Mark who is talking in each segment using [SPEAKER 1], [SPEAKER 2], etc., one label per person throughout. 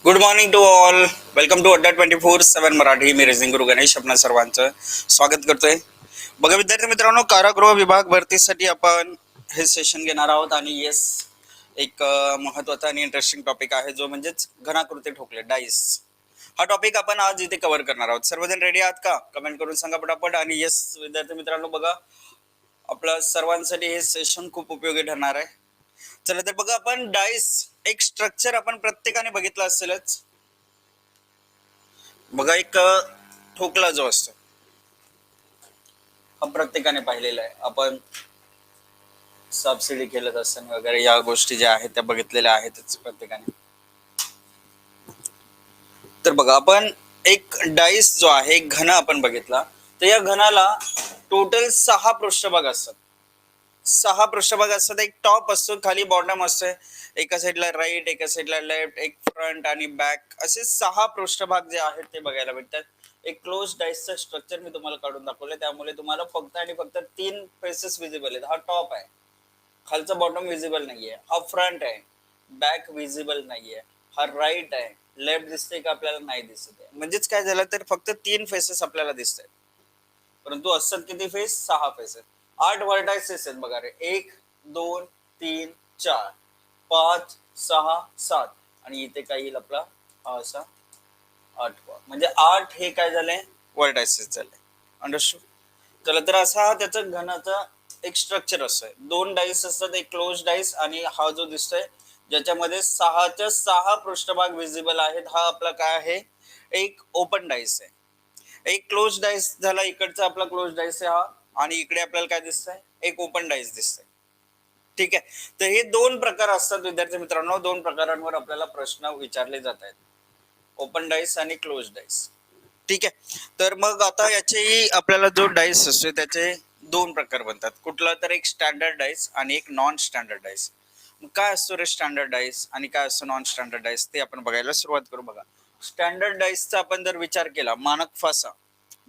[SPEAKER 1] Good morning to all. Welcome to Adda 24/7 Marathi. Me raising गुरु गणेश आपणा सर्वांचं स्वागत करतोय. बघा विद्यार्थी मित्रांनो, कारागृह विभाग भरतीसाठी आपण हे सेशन घेणार आहोत आणि येस, एक महत्वाचा आणि इंटरेस्टिंग टॉपिक आहे जो म्हणजेच घनाकृती ठोकले, डाईस. हा टॉपिक आपण आज इथे कव्हर करणार आहोत. सर्वजण रेडी आहात का? कमेंट करून सांगा पटापट. आणि येस विद्यार्थी मित्रांनो, बघा आपल्या सर्वांसाठी हे सेशन खूप उपयोगी ठरणार आहे. चला तर बघा, आपण डाईस एक स्ट्रक्चर आपण प्रत्येकाने बघितलं असेलच. बघा एक ठोकला जो असतो हा प्रत्येकाने पाहिलेला आहे. आपण सबसिडी खेळत असताना वगैरे या गोष्टी ज्या आहेत त्या बघितलेल्या आहेतच प्रत्येकाने. तर बघा आपण एक डाईस जो आहे, एक घन आपण बघितला, तर या घनाला टोटल 6 पृष्ठभाग असतात. 6 पृष्ठभाग असतात. एक टॉप असतो, खाली बॉटम असते, एका साईडला राईट, एका साईडला लेफ्ट, एक फ्रंट आणि बॅक, असे 6 पृष्ठभाग जे आहेत ते बघायला भेटतात. एक क्लोज डाईसचं स्ट्रक्चर मी तुम्हाला काढून दाखवलं, त्यामुळे तुम्हाला फक्त आणि फक्त 3 फेसेस विजिबल आहेत. हा टॉप आहे, खालचा बॉटम विजिबल नाहीये. हा फ्रंट आहे, बॅक विजिबल नाहीये. हा राईट आहे, लेफ्ट दिसते का आपल्याला नाही दिसत आहे. म्हणजेच काय झालं तर फक्त 3 फेसेस आपल्याला दिसत आहेत, परंतु असतात किती फेस? 6 फेसेस. 8 व्हर्टायसेस आहेत बघा रे. 1 2 3 4 5 6 7 आणि इथे काय येईल आपला असा 8वा, म्हणजे 8 हे काय झाले? व्हर्टायसेस झाले. अंडरस्टूड? चला तर असा हा त्याचा घनाचा एक स्ट्रक्चर असतोय. 2 डाईस असतात, एक क्लोज डाईस आणि हा जो दिसतोय ज्याच्यामध्ये 6च्या 6 पृष्ठभाग विजिबल आहेत, हा आपला काय आहे? एक ओपन डाईस आहे. एक क्लोज डाईस झाला, इकडचा आपला क्लोज डाईस आहे हा, आणि इकडे आपल्याला काय दिसतंय? एक ओपन डाईस दिसतंय. ठीक आहे. तर हे 2 प्रकार असतात विद्यार्थी मित्रांनो. 2 प्रकारांवर आपल्याला प्रश्न विचारले जात आहेत, ओपन डाईस आणि क्लोज डाईस. ठीक आहे. तर मग आता याचे आपल्याला जो डाईस असतो त्याचे 2 प्रकार बनतात. कुठला तर एक स्टँडर्ड डाईस आणि एक नॉन स्टँडर्ड डाईस. काय असतो रे स्टँडर्ड डाईस आणि काय असतो नॉन स्टँडर्ड डाईस, ते आपण बघायला सुरुवात करू. बघा, स्टँडर्ड डाईसचा आपण जर विचार केला, मानक फासा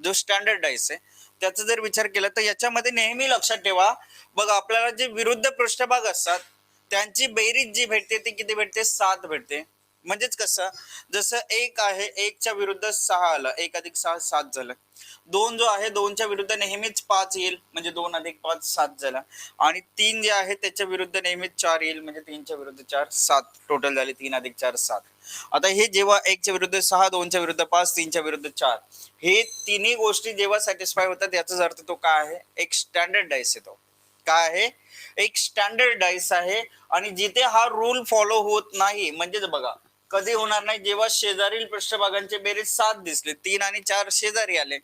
[SPEAKER 1] जो स्टँडर्ड डाईस आहे त्याचा जर विचार केला, तर याच्यामध्ये नेहमी लक्षात ठेवा, बघा आपल्याला जे विरुद्ध पृष्ठभाग असतात त्यांची बेरीज जी भेटते ती किती भेटते? 7 भेटते. म्हणजेच कसं, जसं 1 आहे, 1च्या विरुद्ध 6 आलं, 1 अधिक 6 7 झालं. 2 जो आहे, 2च्या विरुद्ध नेहमीच 5 येईल, म्हणजे 2 अधिक 5 7 झाला. आणि 3 जे आहे त्याच्या विरुद्ध नेहमीच 4 येईल, म्हणजे 3च्या विरुद्ध 4 7, टोटल झाले 3 अधिक 4 7. आता हे जेव्हा 1च्या विरुद्ध 6, 2च्या विरुद्ध 5, 3च्या विरुद्ध 4, हे तिन्ही गोष्टी जेव्हा सॅटिस्फाय होतात, याचाच अर्थ तो काय आहे? एक स्टँडर्ड डाईस आहे. तो काय आहे? एक स्टँडर्ड डाईस आहे. आणि जिथे हा रूल फॉलो होत नाही, म्हणजेच बघा कधी होणार नाही, जेव्हा शेजारील पृष्ठभागांचे बेरीज 7 दिसले, 3 आणि 4 शेजारी आले,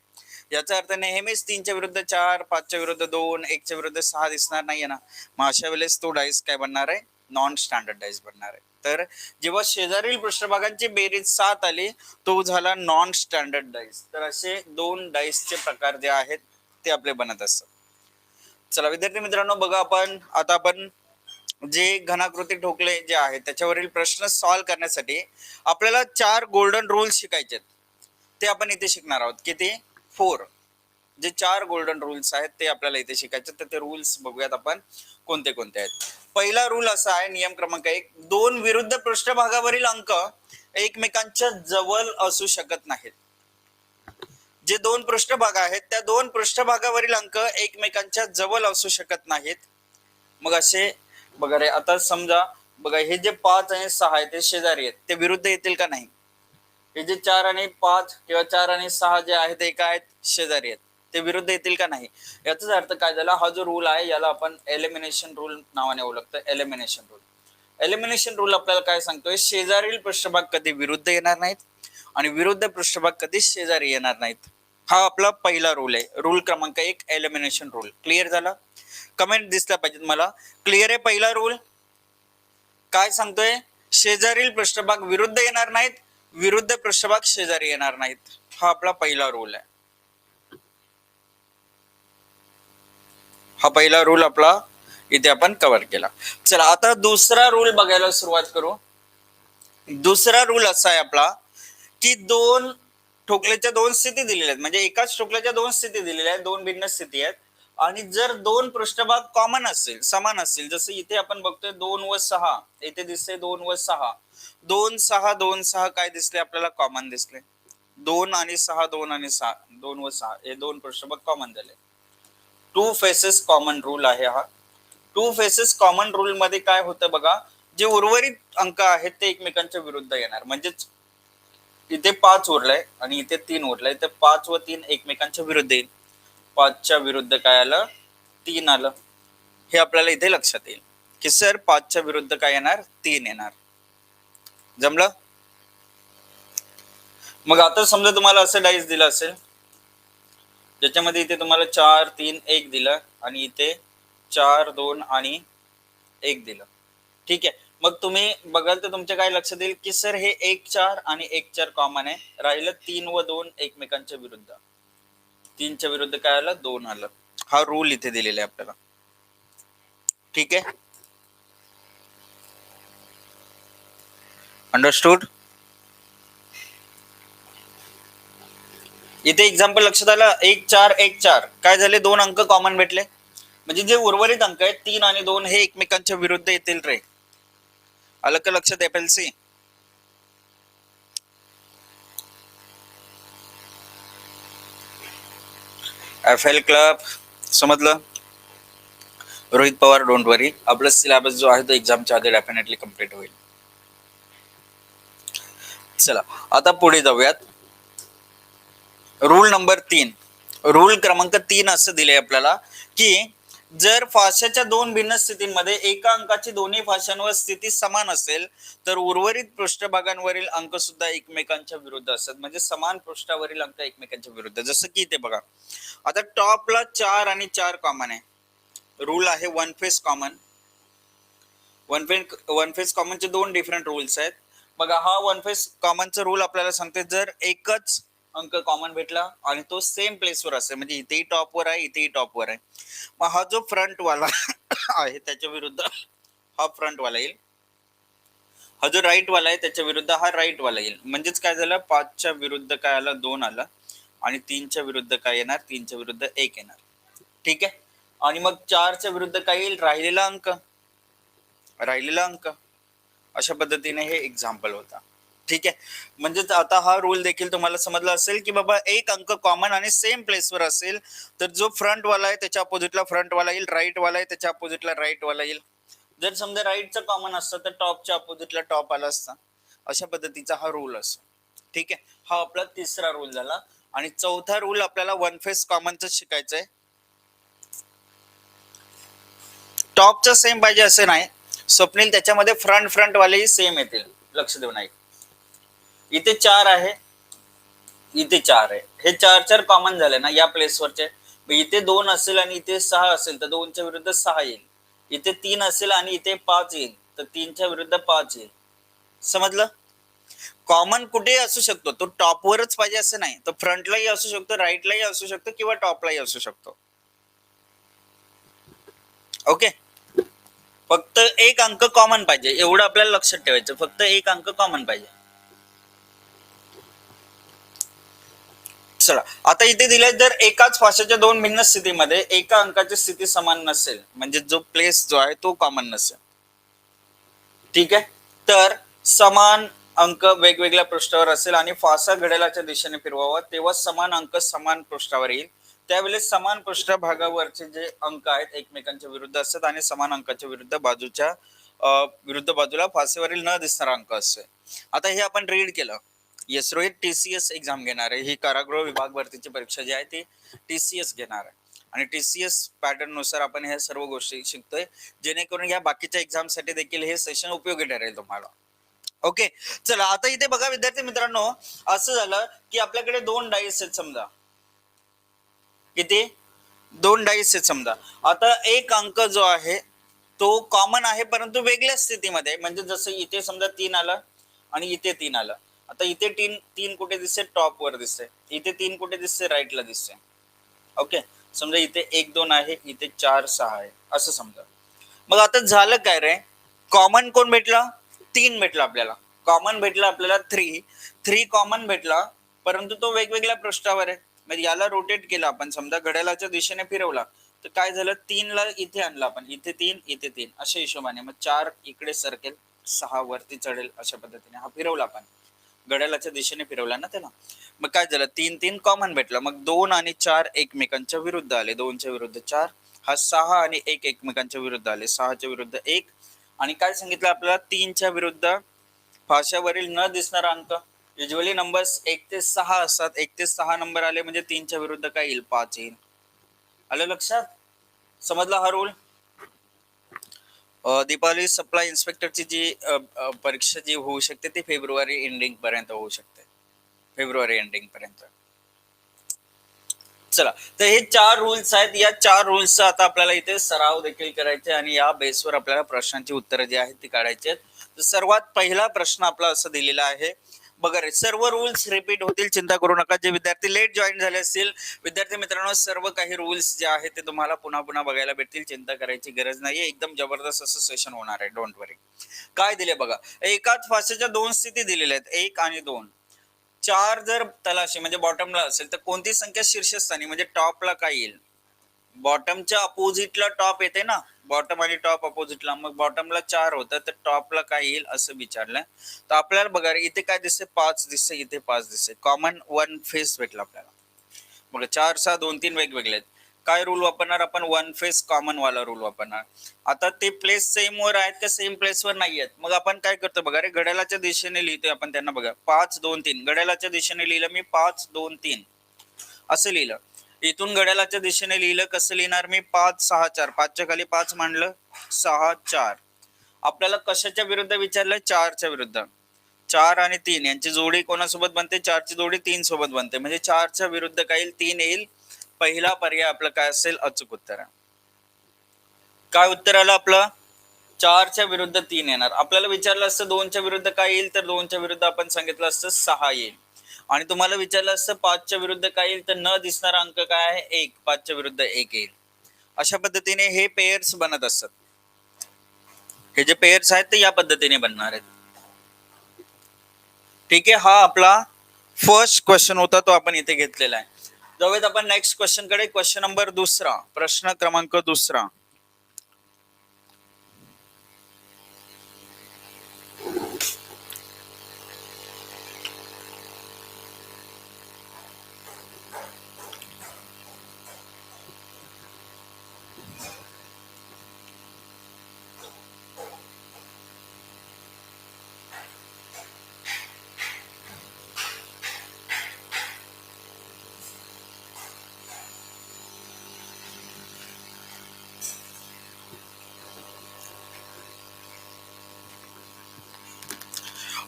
[SPEAKER 1] याचा अर्थ नेहमीच 3च्या विरुद्ध 4, 5च्या विरुद्ध 2, 1च्या विरुद्ध 6 दिसणार नाहीये ना. मग अशा वेळेस तो डाईस काय बनणार आहे? नॉन स्टँडर्ड डाईस बनणार आहे. तर जेव्हा शेजारील पृष्ठभागांची बेरीज 7 आली, तो झाला नॉन स्टँडर्ड डाईस. तर असे 2 डाईसचे प्रकार जे आहेत ते आपले बनत असतात. चला विद्यार्थी मित्रांनो, बघा आपण जे घनाकृती ठोकले जे आहेत त्याच्यावरील प्रश्न सॉल्व्ह करण्यासाठी आपल्याला 4 गोल्डन रूल्स शिकायचे आहेत. ते आपण इथे शिकणार आहोत. किती? 4. जे 4 गोल्डन रूल्स आहेत ते आपल्याला इथे शिकायचे. तर ते रूल्स बघूयात आपण कोणते कोणते आहेत. पहिला रूल असा आहे, नियम क्रमांक 1, 2 विरुद्ध पृष्ठभागावरील अंक एकमेकांच्या जवळ असू शकत नाहीत. जे 2 पृष्ठभाग आहेत त्या 2 पृष्ठभागावरील अंक एकमेकांच्या जवळ असू शकत नाहीत. मग असे बघा रे, आता समजा बघा हे जे 5 आणि 6 आहेत ते शेजारी आहेत, ते विरुद्ध येतील का? नाही. हे जे 4 आणि 5 किंवा 4 आणि 6 जे आहेत ते काय आहेत? शेजारी आहेत, ते विरुद्ध येतील का? नाही. याचाच अर्थ काय झाला? हा जो रूल आहे याला आपण एलिमिनेशन रूल नावाने ओळखतो. Elimination rule. एलिमिनेशन रूल आपल्याला काय सांगतोय? शेजारील पृष्ठभाग कधी विरुद्ध येणार नाहीत आणि विरुद्ध पृष्ठभाग कधी शेजारी येणार नाहीत. हा आपला पहिला रूल आहे. रूल क्रमांक 1, एलिमिनेशन रूल. क्लिअर झाला? कमेंट दिसला पाहिजेत मला. क्लिअर आहे? पहिला रूल काय सांगतोय? शेजारील पृष्ठभाग विरुद्ध येणार नाहीत, विरुद्ध पृष्ठभाग शेजारी येणार नाहीत. हा आपला पहिला रूल आहे. हा पहिला रूल आपला इथे आपण कव्हर केला. चला आता दुसरा रूल बघायला सुरुवात करू. दुसरा रूल असा आहे आपला की 2 ठोकल्याच्या 2 स्थिती दिलेल्या आहेत, म्हणजे एकाच ठोकल्याच्या 2 स्थिती दिलेल्या आहेत, 2 भिन्न स्थिती आहेत. आणि जर दोन पृष्ठभाग कॉमन असेल, समान असेल, जसं इथे आपण बघतोय 2 व 6, इथे दिसते 2 व 6, 2 6 2 6 काय दिसले आपल्याला? कॉमन दिसले. 2 आणि 6, 2 आणि 6, 2 व 6 हे दोन पृष्ठभाग कॉमन झाले. टू फेसेस कॉमन रूल आहे हा. टू फेसेस कॉमन रूल मध्ये काय होतं बघा, जे उर्वरित अंक आहेत ते एकमेकांच्या विरुद्ध येणार. म्हणजेच इथे 5 उरलाय आणि इथे 3 उरलाय, तर 5 व 3 एकमेकांच्या विरुद्ध येईल. 5च्या विरुद्ध काय आलं? 3 आलं. हे आपल्याला इथे लक्षात येईल की सर 5च्या विरुद्ध काय येणार? 3 येणार. जमलं? मग आता समजा तुम्हाला असं डाईस दिलं असेल ज्याच्यामध्ये इथे तुम्हाला 4 3 1 दिलं आणि इथे 4 2 आणि 1 दिलं. ठीक आहे. मग तुम्ही बघाल तर तुमच्या काय लक्षात येईल की सर हे 1 4 आणि 1 4 कॉमन आहे. राहिलं 3 व 2 एकमेकांच्या विरुद्ध. 3च्या विरुद्ध काय आलं? 2 आलं. हा रूल इथे दिलेला आहे आपल्याला. ठीक आहे. अंडरस्टूड? इथे एक्झाम्पल लक्षात आलं. 1 4 1 4 काय झाले? 2 अंक कॉमन भेटले. म्हणजे जे उर्वरित अंक आहेत 3 आणि 2 हे एकमेकांच्या विरुद्ध येतील रे. आलं का लक्षात? FLC FL क्लब समजलं? रोहित पवार, डोंट वरी, आपला सिलेबस जो आहे तो एक्झामच्या आधी डेफिनेटली कम्प्लीट होईल. चला आता पुढे जाऊयात. रूल नंबर 3, रूल क्रमांक 3 असं दिले आपल्याला की जर फाशाच्या दोन भिन्न स्थितींमध्ये एका अंकाची दोन्ही फाशांवर स्थिती समान असेल तर उर्वरित पृष्ठभागांवरील अंक सुद्धा एकमेकांच्या विरुद्ध असतात. म्हणजे समान पृष्ठावरील अंक एकमेकांच्या विरुद्ध. जसं की इथे बघा, आता टॉपला 4 आणि 4 कॉमन आहे. रूल आहे one face common. One face कॉमनचे दोन डिफरंट रूल्स आहेत बघा. हा वन फेस कॉमनचा रूल आपल्याला सांगते जर एकच अंक कॉमन भेटला आणि तो सेम प्लेसवर असेल, म्हणजे इथेही टॉपवर आहे इथेही टॉपवर आहे, मग हा जो फ्रंट वाला आहे त्याच्या विरुद्ध हा फ्रंट वाला येईल. हा जो राईट वाला आहे त्याच्या विरुद्ध हा राईट वाला येईल. म्हणजेच काय झालं? 5च्या विरुद्ध काय आलं? 2 आलं. आणि 3च्या विरुद्ध काय येणार? 3च्या विरुद्ध 1 येणार. ठीक आहे. आणि मग 4च्या विरुद्ध काय येईल? राहिलेला अंक. राहिलेला अंक. अशा पद्धतीने हे एक्झाम्पल होता. ठीक आहे. म्हणजेच आता हा रूल देखील तुम्हाला समजला असेल की बाबा एक अंक कॉमन आणि सेम प्लेसवर असेल तर जो फ्रंट वाला आहे त्याच्या अपोजिटला फ्रंट वाला येईल, राईट वाला आहे त्याच्या अपोजिटला राईट वाला येईल. जर समजा राईटचं कॉमन असतं तर टॉपच्या अपोजिटला टॉप आला असता. अशा पद्धतीचा हा रूल असतो. ठीक आहे. हा आपला तिसरा रूल झाला. आणि चौथा रूल आपल्याला वन फेस कॉमनच शिकायचं आहे. टॉपचं सेम पाहिजे असे नाही स्वप्नील, त्याच्यामध्ये फ्रंट वालेही सेम येतील. लक्ष देऊ नाही. इथे 4 आहे इथे 4 आहे, हे 4 4 कॉमन झाले ना या प्लेसवरचे. इथे 2 असेल आणि इथे 6 असेल तर 2च्या विरुद्ध 6 येईल. इथे 3 असेल आणि इथे 5 येईल तर 3च्या विरुद्ध 5 येईल. समजलं? कॉमन कुठेही असू शकतो, तो टॉपवरच पाहिजे असं नाही, तो फ्रंटलाही असू शकतो, राईटलाही असू शकतो किंवा टॉपलाही असू शकतो. ओके. फक्त एक अंक कॉमन पाहिजे एवढं आपल्याला लक्षात ठेवायचं. फक्त एक अंक कॉमन पाहिजे. चला आता इथे दिले जर एकाच फाशाच्या दोन भिन्न स्थितीमध्ये एका अंकाची स्थिती समान नसेल, म्हणजे जो प्लेस जो आहे तो कॉमन नसेल. ठीक आहे. तर समान अंक वेगवेगळ्या पृष्ठावर असेल आणि फासा घड्याळाच्या दिशेने फिरवावा तेव्हा समान अंक समान पृष्ठावर येईल. त्यावेळेस समान पृष्ठभागावरचे जे अंक आहेत एकमेकांच्या विरुद्ध असतात आणि समान अंकाच्या विरुद्ध बाजूला फासेवरील न दिसणारा अंक असतो. आता हे आपण रीड केलं. येस रोहित TCS एक्झाम घेणार आहे. ही कारागृह विभाग भरतीची परीक्षा जी आहे ती TCS घेणार आहे आणि TCS पॅटर्न नुसार आपण ह्या सर्व गोष्टी शिकतोय जेणेकरून या बाकीच्या एक्झाम साठी देखील हे सेशन उपयोगी ठरेल तुम्हाला. ओके. चला आता इथे बघा विद्यार्थी मित्रांनो, असं झालं की आपल्याकडे 2 डाईस आहेत समजा. किती? 2 डाईस आहेत समजा. आता एक अंक जो आहे तो कॉमन आहे परंतु वेगळ्या स्थितीमध्ये. म्हणजे जसं इथे समजा 3 आलं आणि इथे 3 आलं. आता इथे 3 कुठे दिसते? टॉप वर दिसते. इथे 3 कुठे दिसते? राईटला दिसते. ओके. समजा इथे 1 2 आहे, इथे 4 6 आहे असं समजा. मग आता झालं काय रे? कॉमन कोण भेटला? 3 भेटला आपल्याला. कॉमन भेटला आपल्याला 3 कॉमन भेटला परंतु तो वेगवेगळ्या पृष्ठावर आहे. म्हणजे याला रोटेट केला आपण, समजा घड्याळाच्या दिशेने फिरवला तर काय झालं, 3ला इथे आणलं आपण, इथे 3 इथे 3 अशा हिशोबाने, मग 4 इकडे सरकेल, 6 वरती चढेल, अशा पद्धतीने हा फिरवला आपण, घड्याळाच्या दिशेने फिरवला ना त्याला. मग काय झालं, 3 3 कॉमन भेटला, मग 2 आणि 4 एकमेकांच्या विरुद्ध आले, 2च्या विरुद्ध 4, हा 6 आणि 1 एकमेकांच्या विरुद्ध आले, 6च्या विरुद्ध 1, आणि काय सांगितलं आपल्याला, 3च्या विरुद्ध फाशावरील न दिसणारा अंक. युजली नंबर्स 1 ते 6 असतात, 1 ते 6 नंबर आले म्हणजे 3च्या विरुद्ध काय येईल, 5 येईल. आलं लक्षात, समजला हा रूल. दीपावली सप्लाय इन्स्पेक्टरची जी परीक्षा जी होऊ शकते ती फेब्रुवारी एंडिंग पर्यंत होऊ शकते, फेब्रुवारी एंडिंग पर्यंत. चला, तर हे 4 रूल्स आहेत, या 4 रूल्सचा आता आपल्याला इथे सराव देखील करायचे आणि या बेसवर आपल्याला प्रश्नांची उत्तरं जी आहेत ती काढायची आहेत. तर सर्वात पहिला प्रश्न आपला असं दिलेला आहे बघा रे, सर्व रूल्स रिपीट होतील, चिंता करू नका. जे विद्यार्थी लेट जॉईन झाले असतील, विद्यार्थी मित्रांनो, सर्व काही रूल्स जे आहेत ते तुम्हाला पुन्हा पुन्हा बघायला भेटतील, चिंता करायची गरज नाहीये, एकदम जबरदस्त असं सेशन होणार आहे, डोंट वरी. काय दिले बघा, एकाच फासेच्या 2 स्थिती दिलेल्या आहेत, 1 आणि 2. 4 जर तलाशी म्हणजे बॉटमला असेल तर कोणती संख्या शीर्षस्थानी म्हणजे टॉपला काय येईल, बॉटमच्या अपोजिटला टॉप येते ना, बॉटम आणि टॉप अपोजिटला, मग बॉटमला 4 होतं तर टॉपला काय येईल असं विचारलंय. तर आपल्याला बघा इथे काय दिसते, 5 दिसते, इथे 5 दिसते, कॉमन 1 फेस भेटला आपल्याला. बघा 4 6 2 3 वेगवेगळे आहेत, काय रूल वापरणार आपण, 1 फेस कॉमन वाला रूल वापरणार. आता ते प्लेस सेम वर आहेत का सेम प्लेस वर नाही आहेत, मग आपण काय करतो बघा रे, घड्याळाच्या दिशेने लिहितोय आपण त्यांना, बघा 5 2 3, घड्याळाच्या दिशेने लिहिलं मी 5 2 3 असं लिहिलं. इथून घड्याळाच्या दिशेने लिहिलं, कसं लिहिणार मी, 5 6 4, 5च्या खाली 5 मांडलं, 6 4. आपल्याला कशाच्या विरुद्ध विचारलंय, 4च्या विरुद्ध. 4 आणि 3 यांची जोडी कोणासोबत बनते, 4ची जोडी 3 सोबत बनते, म्हणजे 4च्या विरुद्ध काय येईल, 3 येईल. पहिला पर्याय आपलं काय असेल, अचूक उत्तर. काय उत्तर आलं आपलं, 4च्या विरुद्ध 3 येणार. आपल्याला विचारलं असतं 2च्या विरुद्ध काय येईल, तर 2च्या विरुद्ध आपण सांगितलं असतं 6 येईल. आणि तुम्हाला विचारलं असतं 5च्या विरुद्ध काय येईल, तर न दिसणारा अंक काय आहे, 1, 5च्या विरुद्ध 1 येईल. अशा पद्धतीने हे पेयर्स बनत असतात, हे जे पेयर्स आहेत ते या पद्धतीने बनणार आहेत. ठीक आहे, हा आपला फर्स्ट क्वेश्चन होता, तो आपण इथे घेतलेला आहे. जाऊयात आपण नेक्स्ट क्वेश्चन कडे, क्वेश्चन नंबर 2, प्रश्न क्रमांक 2.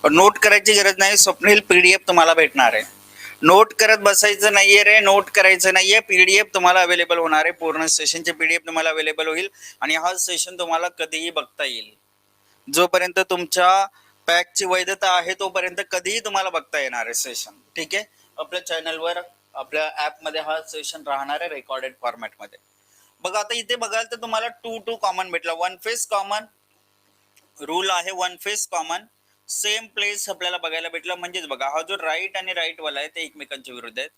[SPEAKER 1] नोट करायची गरज नाही, स्वप्नील पीडीएफ तुम्हाला भेटणार आहे, नोट करत बसायचं नाहीये रे, नोट करायचं नाहीये, पीडीएफ तुम्हाला अवेलेबल होणार आहे, पूर्ण सेशनचे पीडीएफ तुम्हाला अवेलेबल होईल आणि हा सेशन तुम्हाला कधीही बघता येईल, जोपर्यंत तुमच्या पॅकची वैधता आहे तोपर्यंत कधीही तुम्हाला बघता येणार आहे सेशन. ठीक आहे, आपल्या चॅनलवर आपल्या ऍप मध्ये हा सेशन राहणार आहे रेकॉर्डेड फॉर्मॅट मध्ये. बघा आता इथे बघाल तर तुम्हाला 2 2 कॉमन भेटला, 1 फेस कॉमन रूल आहे, 1 फेस कॉमन, सेम प्लेस आपल्याला बघायला भेटला. म्हणजेच बघा हा जो राईट आणि राईट वाला आहे ते एकमेकांच्या विरुद्ध आहेत,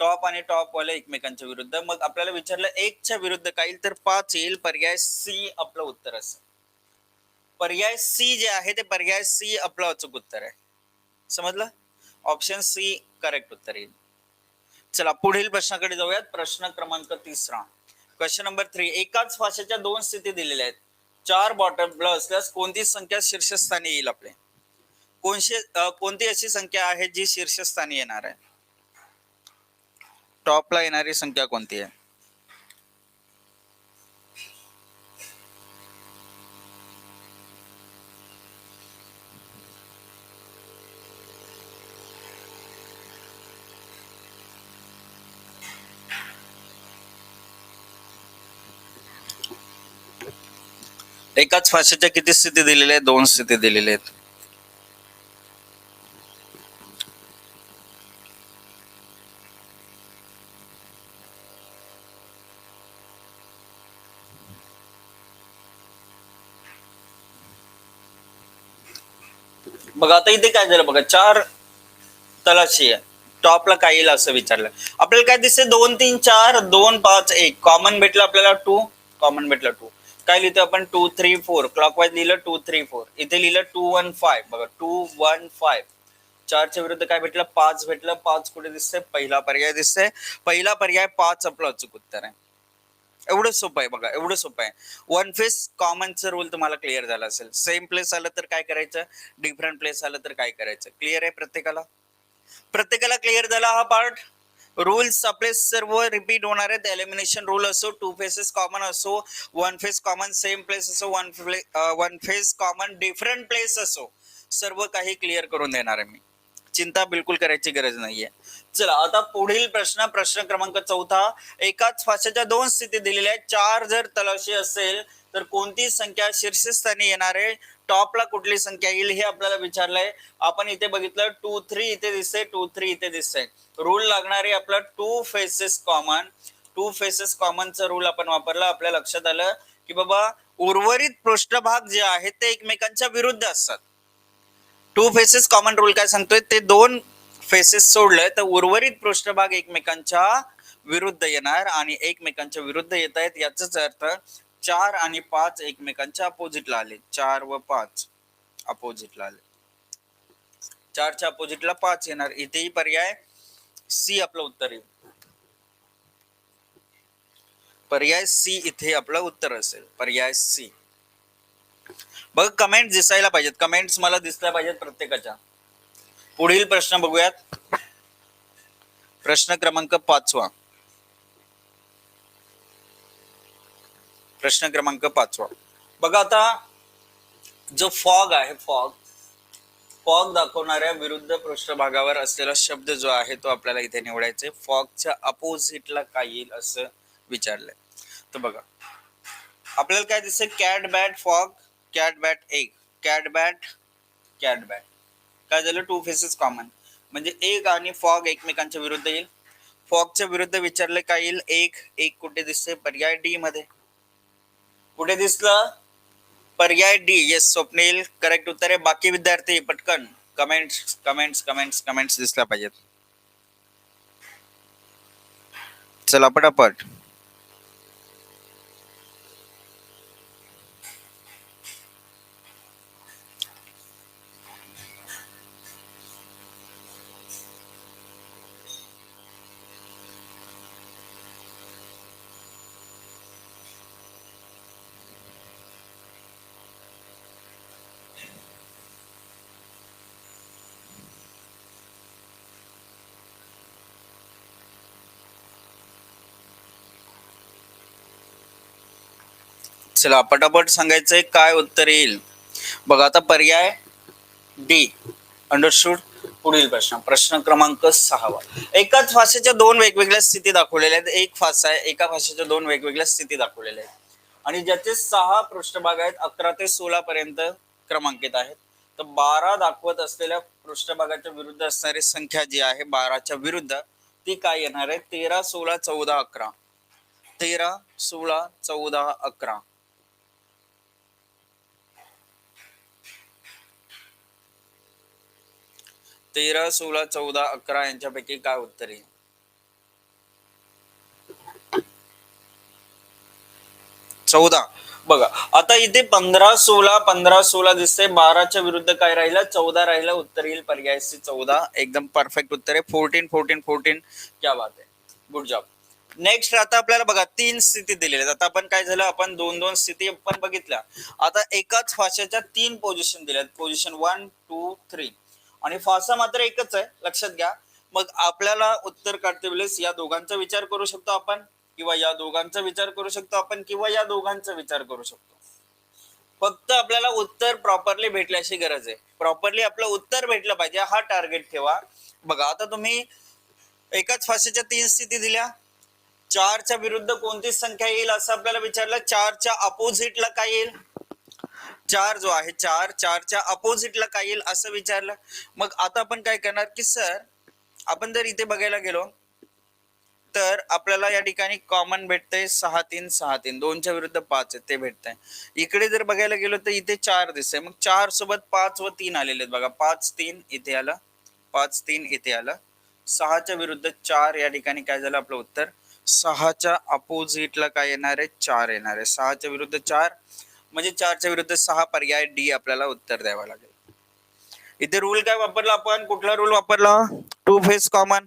[SPEAKER 1] टॉप आणि टॉप वाले एकमेकांच्या विरुद्ध. मग आपल्याला विचारलं 1च्या विरुद्ध काय येईल, तर 5 येईल, पर्याय सी आपलं उत्तर असेल. पर्याय सी जे आहे ते पर्याय सी आपलं अचूक उत्तर आहे, समजलं, ऑप्शन सी करेक्ट उत्तर येईल. चला पुढील प्रश्नाकडे जाऊयात, प्रश्न क्रमांक 3, क्वेश्चन नंबर 3. एकाच फाशाच्या 2 स्थिती दिलेल्या आहेत, 4 बॉटमला असल्यास कोणती संख्या शीर्षस्थानी येईल आपले, कोणती अशी संख्या आहे जी शीर्षस्थानी येणार आहे, टॉपला येणारी संख्या कोणती आहे. एकाच फाशाच्या किती स्थिती दिलेल्या आहेत, 2 स्थिती दिलेल्या आहेत. बघा आता इथे काय झालं बघा, 4 तलाशी आहे, टॉपला काय येईल असं विचारलं. आपल्याला काय दिसते 2 3 4 2 5 1 कॉमन भेटलं आपल्याला 2 कॉमन भेटलं 2. काय लिहितो आपण 2 3 4 क्लॉकवाईज लिहिलं 2 3 4 इथे लिहिलं 2 1 5 बघा 2 1 5. 4च्या विरुद्ध काय भेटलं 5 भेटलं. 5 कुठे दिसतंय पहिला पर्याय दिसतंय. पहिला पर्याय 5 आपलं अचूक उत्तर आहे. एवढं सोपं आहे बघा एवढं सोपं आहे. वन फेस कॉमनचं रूल तुम्हाला क्लिअर झाला असेल. सेम प्लेस आलं तर काय करायचं डिफरंट प्लेस आलं तर काय करायचं क्लिअर आहे प्रत्येकाला क्लिअर झाला हा पार्ट. रूल्स आपले सर्व रिपीट होणार आहेत. एलिमिनेशन रूल असो 2 फेसेस कॉमन असो 1 फेस कॉमन सेम प्लेस असो 1 फेस कॉमन डिफरंट प्लेस असो सर्व काही क्लिअर करून देणार आहे मी. चिंता बिलकुल करायची गरज नाहीये. चला आता पुढील प्रश्न क्रमांक 4. एकाच फाशाच्या 2 स्थिती दिलेल्या आहेत. 4 जर तलाशी असेल तर कोणती संख्या शीर्षस्थानी येणार आहे टॉपला कुठली संख्या येईल हे आपल्याला विचारलंय. आपण इथे बघितलं 2 3 इथे दिसतंय 2 3 इथे दिसतंय. रूल लागणार आहे आपला 2 फेसेस कॉमनचा रूल आपण वापरला. आपल्या लक्षात आलं की बाबा उर्वरित पृष्ठभाग जे आहेत ते एकमेकांच्या विरुद्ध असतात. 2 फेसेस कॉमन रूल काय सांगतोय ते 2 फेसेस सोडले तर उर्वरित पृष्ठभाग एकमेकांच्या विरुद्ध येणार आणि एकमेकांच्या विरुद्ध येत आहेत याचाच अर्थ 4 आणि 5 एकमेकांच्या अपोजिटला आले. 4 व 5 अपोजिटला आले. 4च्या अपोजिटला 5 येणार. इथेही पर्याय सी आपलं उत्तर येईल. पर्याय सी इथे आपलं उत्तर असेल. पर्याय सी. बघ कमेंट दिसायला पाहिजेत. कमेंट्स मला दिसल्या पाहिजेत प्रत्येकाच्या. पुढील प्रश्न बघूयात. प्रश्न क्रमांक 5. प्रश्न क्रमांक 5 बघा आता जो फॉग आहे फॉग दाखवणाऱ्या विरुद्ध पृष्ठभागावर असलेला शब्द जो आहे तो आपल्याला इथे निवडायचा आहे. फॉगच्या अपोजिटला काय येईल असं विचारलंय. तर बघा आपल्याला काय दिसतंय cat bat fog cat bat egg cat bat काय झालं 2 फेसेस कॉमन म्हणजे एग आणि फॉग एकमेकांच्या विरुद्ध येईल. फॉगच्या विरुद्ध विचारलं काय येईल एग कुठे दिसते पर्याय डी मध्ये. कुठे दिसलं पर्याय डी. येस स्वप्नील करेक्ट उत्तर आहे. बाकी विद्यार्थी पटकन कमेंट्स दिसल्या पाहिजेत. चला पटापट. चला पटापट सांगायचंय काय उत्तर येईल. बघा आता पर्याय डी. अंडरस्टूड. पुढील प्रश्न क्रमांक 6. एकाच फाशाच्या 2 वेगवेगळ्या स्थिती दाखवलेल्या आहेत. एक फासा आहे एका फाशाच्या 2 वेगवेगळ्या स्थिती दाखवलेल्या आहेत आणि ज्याचे 6 पृष्ठभाग आहेत 11 ते 16 पर्यंत क्रमांकित आहेत. तर 12 दाखवत असलेल्या पृष्ठभागाच्या विरुद्ध असणारी संख्या जी आहे 12च्या विरुद्ध ती काय येणार आहे 13 16 14 11. 13 16 14 11. 13 16 14 11 यांच्यापैकी काय उत्तर येईल. चौदा. बघा आता इथे 15 16 दिसते. 12च्या विरुद्ध काय राहिलं 14 राहिलं. उत्तर येईल पर्याय सी 14. एकदम परफेक्ट उत्तर आहे. 14 क्या बात आहे. Good job. नेक्स्ट आता आपल्याला बघा 3 स्थिती दिलेल्या आहेत. आता आपण काय झालं आपण 2 स्थिती आपण बघितल्या. आता एकाच फाशाच्या 3 पोझिशन दिल्यात. पोझिशन 1 2 3 आणि फासा मात्र एकच आहे लक्षात घ्या. मग आपल्याला उत्तर काढते वेळेस या दोघांचा विचार करू शकतो आपण किंवा या दोघांचा विचार करू शकतो आपण किंवा या दोघांचा विचार करू शकतो. फक्त आपल्याला उत्तर प्रॉपरली भेटल्याची गरज आहे. प्रॉपरली आपलं उत्तर भेटलं पाहिजे हा टार्गेट ठेवा. बघा आता तुम्ही एकाच फाशीच्या 3 स्थिती दिल्या. 4च्या विरुद्ध कोणती संख्या येईल असं आपल्याला विचारलं. 4च्या अपोजिटला काय येईल 4 जो आहे 4च्या अपोजिटला काय येईल असं विचारलं. मग आता आपण काय करणार की सर आपण जर इथे बघायला गेलो तर आपल्याला या ठिकाणी कॉमन भेटतंय 6 3 6 3. 2च्या विरुद्ध 5 आहे ते भेटतंय. इकडे जर बघायला गेलो तर इथे 4 दिसतंय. मग 4 सोबत 5 व 3 आलेले आहेत बघा. 5 3 इथे आलं 5 3 इथे आलं 6च्या विरुद्ध 4 या ठिकाणी काय झालं आपलं उत्तर. 6च्या अपोजिटला काय येणार आहे, 4 येणार आहे. 6च्या विरुद्ध 4 म्हणजे 4च्या विरुद्ध 6, पर्याय डी आपल्याला उत्तर द्यावं लागेल. इथे रूल काय वापरला आपण, कुठला रूल वापरला, टू फेस कॉमन.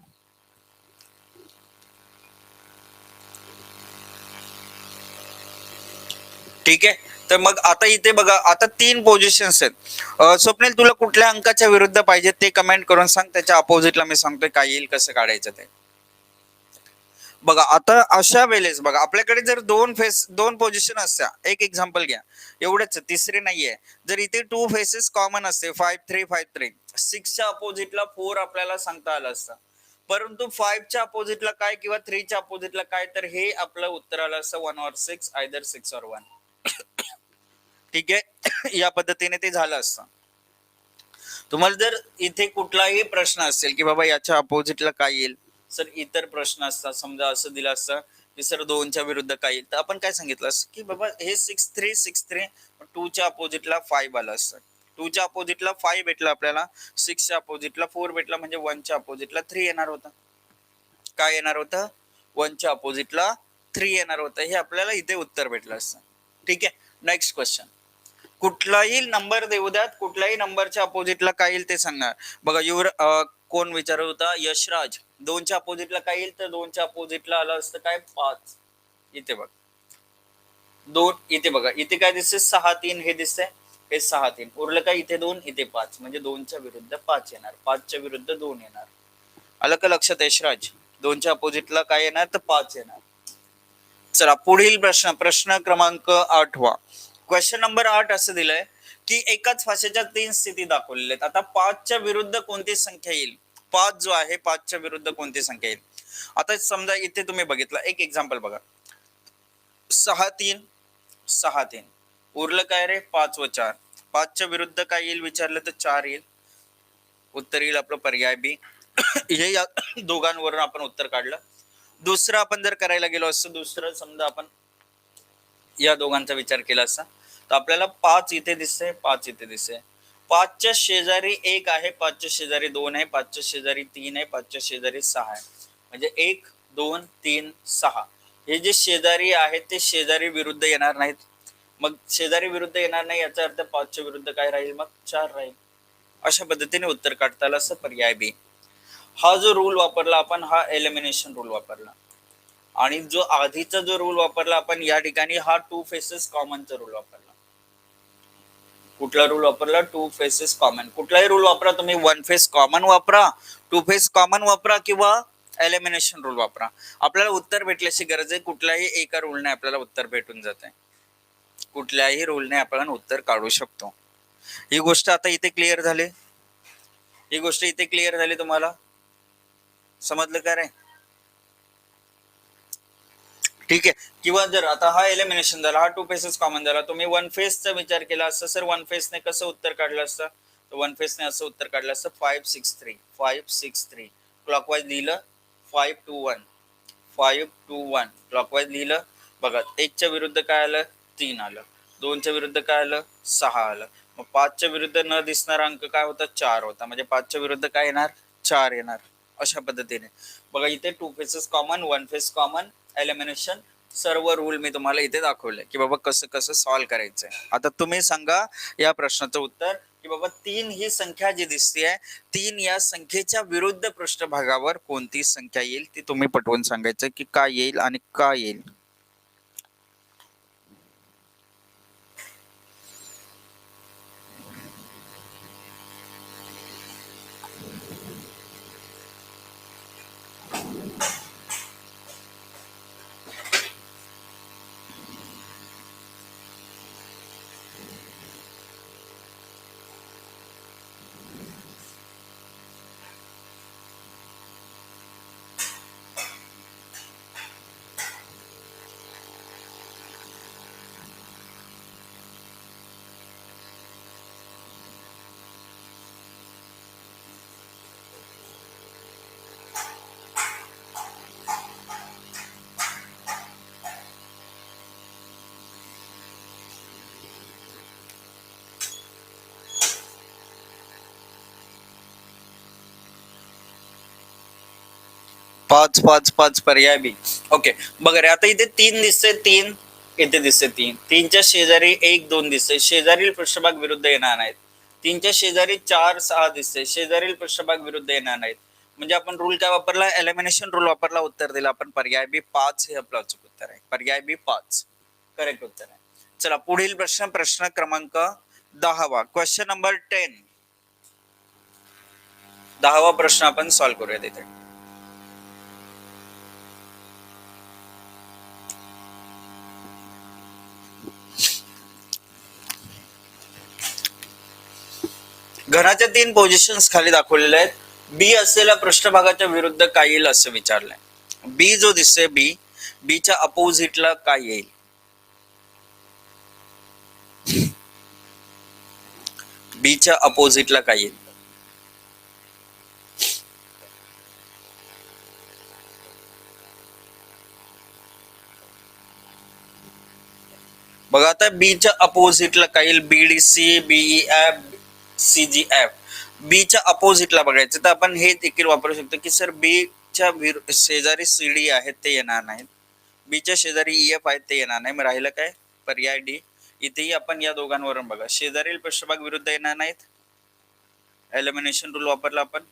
[SPEAKER 1] ठीक आहे. तर मग आता इथे बघा, आता 3 पोझिशन्स आहेत. स्वप्नील तुला कुठल्या अंकाच्या विरुद्ध पाहिजे ते कमेंट करून सांग, त्याच्या अपोजिटला मी सांगतोय काय येईल, कसं काढायचं ते. बघा आता अशा वेळेस बघा, आपल्याकडे जर दोन पोझिशन असत्या, एक एक्झाम्पल घ्या, एवढंच, तिसरे नाहीये. जर इथे 2 फेसेस कॉमन असते, 5-3 5-3, 6च्या अपोजिटला 4 आपल्याला सांगता आलं असतं. परंतु 5च्या अपोजिटला काय किंवा 3च्या अपोजिटला काय, तर हे आपलं उत्तर आलं असतं 1 or 6, आयदर 6 or 1. ठीक आहे. या पद्धतीने ते झालं असतं. तुम्हाला जर इथे कुठलाही प्रश्न असेल की बाबा याच्या अपोजिटला काय येईल, सर इतर प्रश्न असतात, समजा असं दिलं असतं की सर 2च्या विरुद्ध काय येईल, तर आपण काय सांगितलं असतं की बाबा हे 6-3 2च्या अपोजिटला 5 आलं असतं. 2च्या अपोजिटला 5 भेटलं आपल्याला, 6च्या अपोजिटला 4 भेटला, म्हणजे 1च्या अपोजिटला 3 येणार होतं. काय येणार होतं, 1च्या अपोजिटला 3 येणार होतं. हे आपल्याला इथे उत्तर भेटलं असतं. ठीक आहे. नेक्स्ट क्वेश्चन, कुठलाही नंबर देऊ द्यात, कुठल्याही नंबरच्या अपोजिटला काय येईल ते सांगणार. बघा कोण विचारत होता, यशराज, 2च्या अपोजिटला काय येईल, तर 2च्या अपोजिटला आलं असतं काय, 5. इथे बघ 2, इथे बघा इथे काय दिसते, 6-3 हे दिसतंय, हे 6-3 उरलं काय, इथे 2 इथे 5, म्हणजे 2च्या विरुद्ध 5 येणार, 5च्या विरुद्ध 2 येणार. आलं का लक्षात यशराज, 2च्या अपोजिटला काय येणार, तर 5 येणार. चला पुढील प्रश्न क्रमांक 8. क्वेश्चन नंबर 8 असं दिलंय की एकाच फासेच्या 3 स्थिती दाखवलेल्या आहेत. आता 5च्या विरुद्ध कोणती संख्या येईल, 5 जो आहे 5च्या विरुद्ध कोणती संख्या येईल. आता समजा इथे तुम्ही बघितलं, एक एक्झाम्पल बघा, 6-3 6-3 उरलं काय रे, 5 व 4. 5च्या विरुद्ध काय येईल विचारलं तर 4 येईल. उत्तर येईल आपलं पर्याय बी. हे या दोघांवरून आपण उत्तर काढलं. दुसरं आपण जर करायला गेलो असतं, दुसरं समजा आपण या दोघांचा विचार केला असता, तर आपल्याला 5 इथे दिसते, 5 इथे दिसते. 5च्या शेजारी 1 आहे, 5च्या शेजारी 2 आहे, 5च्या शेजारी 3 आहे, 5च्या शेजारी 6 आहे, म्हणजे 1 2 3 6. हे जे शेजारी आहेत ते शेजारी विरुद्ध येणार नाहीत. मग शेजारी विरुद्ध येणार नाही याचा अर्थ 5च्या विरुद्ध काय राहील, मग 4 राहील. अशा पद्धतीने उत्तर काढता आलं असं, पर्याय बी. हा जो रूल वापरला आपण, हा एलिमिनेशन रूल वापरला. आणि जो आधीचा जो रूल वापरला आपण या ठिकाणी, हा 2 फेसेस कॉमनचा रूल वापरला. कुठला रूल वापरला, 2 फेसेस कॉमन. कुठलाही रूल वापरा तुम्ही, 1 फेस कॉमन वापरा, 2 फेस कॉमन वापरा, किंवा एलिमिनेशन रूल वापरा, आपल्याला उत्तर भेटल्याची गरज आहे. कुठल्याही एका रूलने आपल्याला उत्तर भेटून जाते, कुठल्याही रूलने आपण उत्तर काढू शकतो. ही गोष्ट आता इथे क्लिअर झाली, ही गोष्ट इथे क्लिअर झाली, तुम्हाला समजलं का रे. ठीक आहे. किंवा जर आता हा एलिमिनेशन झाला, हा 2 फेसेस कॉमन झाला, तुम्ही 1 फेसचा विचार केला असता, सर 1 फेसने कसं उत्तर काढलं असतं, तर 1 फेसने असं उत्तर काढलं असतं, 5-6-3 5-6-3 क्लॉकवाईज लिहिलं, 5-2-1 5-2-1 क्लॉकवाईज लिहिलं. बघा 1च्या विरुद्ध काय आलं, 3 आलं, 2च्या विरुद्ध काय आलं, 6 आलं, मग 5च्या विरुद्ध न दिसणारा अंक काय होता, 4 होता, म्हणजे 5च्या विरुद्ध काय येणार, 4 येणार. अशा पद्धतीने बघा इथे 2 faces common, 1 face common, elimination, सर्व रूल मी तुम्हाला इथे दाखवले की बाबा कसं कसं सॉल्व्ह करायचंय. आता तुम्ही सांगा या प्रश्नाचं उत्तर की बाबा 3 ही संख्या जी दिसते, 3 या संख्येच्या विरुद्ध पृष्ठभागावर कोणती संख्या येईल, ती तुम्ही पटवून सांगायचं की काय येईल आणि का येईल. पाच पाच पाच पर्याय बी. ओके बघा रे, आता इथे तीन दिसते, तीन इथे दिसते, तीन तीनच्या शेजारी एक दोन दिसते, शेजारील पृष्ठभाग विरुद्ध येणार नाहीत. तीनच्या शेजारी चार सहा दिसते, शेजारील पृष्ठभाग विरुद्ध येणार नाहीत. म्हणजे आपण रूल काय वापरला, एलिमिनेशन रूल वापरला, उत्तर दिला आपण पर्याय बी पाच हे आपलं अचूक उत्तर आहे. पर्याय बी पाच करेक्ट उत्तर आहे. चला पुढील प्रश्न, प्रश्न क्रमांक 10वा, क्वेश्चन नंबर 10. 10वा प्रश्न आपण सॉल्व्ह करूया तिथे. घनाच्या तीन पोझिशन्स खाली दाखवलेल्या आहेत. बी असलेल्या पृष्ठभागाच्या विरुद्ध काय येईल असं विचारलंय. बी जो दिसतोय, बीच्या अपोजिटला काय येईल. बीच्या अपोजिटला काय येईल. बघा आता बीच्या अपोजिटला काय येईल. BDC, BE F, CGF. बीच्या अपोजिटला बघायचं तर आपण हे देखील वापरू शकतो की सर बीच्या शेजारी सीडी आहेत ते येणार नाहीत, बीच्या शेजारी ईएफ आहेत ते येणार नाही. मग राहिलं काय, पर्याय डी. इथेही आपण या दोघांवरून बघा, शेजारील पृष्ठभाग विरुद्ध येणार नाहीत, एलिमिनेशन रूल वापरला आपण,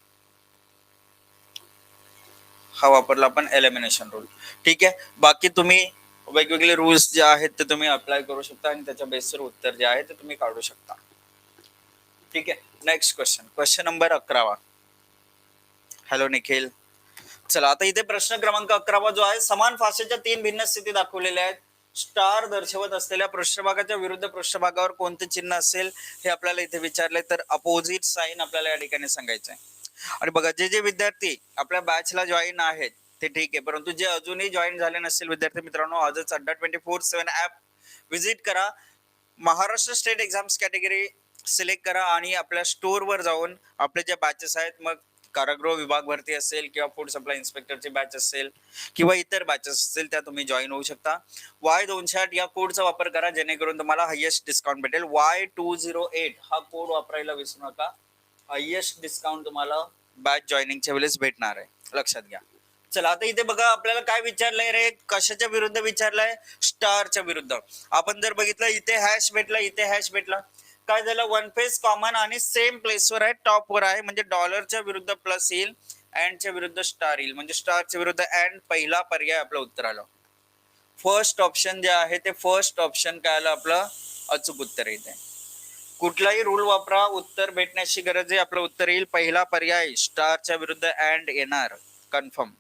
[SPEAKER 1] हा वापरला आपण एलिमिनेशन रूल. ठीक आहे, बाकी तुम्ही वेगवेगळे रूल्स जे आहेत ते तुम्ही अप्लाय करू शकता आणि त्याच्या बेसवर उत्तर जे आहे ते तुम्ही काढू शकता. ठीक आहे, नेक्स्ट क्वेश्चन, क्वेश्चन नंबर 11वा. हॅलो निखिल. चला आता इथे प्रश्न क्रमांक 11वा जो आहे, समान फासेच्या तीन भिन्न स्थिती दाखवलेल्या आहेत. स्टार दर्शवत असलेल्या पृष्ठभागाच्या विरुद्ध पृष्ठभागावर कोणते चिन्ह असेल हे आपल्याला इथे विचारले, तर अपोजिट साइन आपल्याला या ठिकाणी सांगायचं आहे. आणि बघा जे जे विद्यार्थी आपल्या बॅचला जॉईन आहेत ते ठीक आहे, परंतु जे अजूनही जॉईन झाले नसेल विद्यार्थी मित्रांनो, आजच अड्डा 24/7 ऍप विजिट करा, Maharashtra state exams category select करा आणि आपल्या स्टोर वर जाऊन आपले जे बॅचेस आहेत, मग कारागृह विभाग भरती असेल किंवा फूड सप्लाय इन्स्पेक्टरची बॅच असेल किंवा इतर बॅचेस असतील त्या तुम्ही जॉईन होऊ शकता. Y208 या कोडचा वापर करा जेणेकरून तुम्हाला हायेस्ट डिस्काउंट भेटेल. Y208 हा कोड वापरायला विसरू नका, हायेस्ट डिस्काउंट तुम्हाला बॅच जॉईनिंगच्या वेळेस भेटणार आहे, लक्षात घ्या. चला आता इथे बघा आपल्याला काय विचारलंय रे, कशाच्या विरुद्ध विचारलंय, स्टारच्या विरुद्ध. आपण जर बघितलं इथे हॅश भेटला, इथे हॅश भेटला, काय झालं, वन फेज कॉमन आणि सेम प्लेसवर आहे, टॉपवर आहे, म्हणजे डॉलरच्या विरुद्ध प्लस येईल, अँडच्या विरुद्ध स्टार येईल, म्हणजे स्टारच्या विरुद्ध अँड. पहिला पर्याय आपलं उत्तर आलं. फर्स्ट ऑप्शन जे आहे ते फर्स्ट ऑप्शन काय आलं आपलं अचूक उत्तर येते. कुठलाही रूल वापरा, उत्तर भेटण्याची गरज आहे, आपलं उत्तर येईल पहिला पर्याय, स्टारच्या विरुद्ध अँड येणार, कन्फर्म.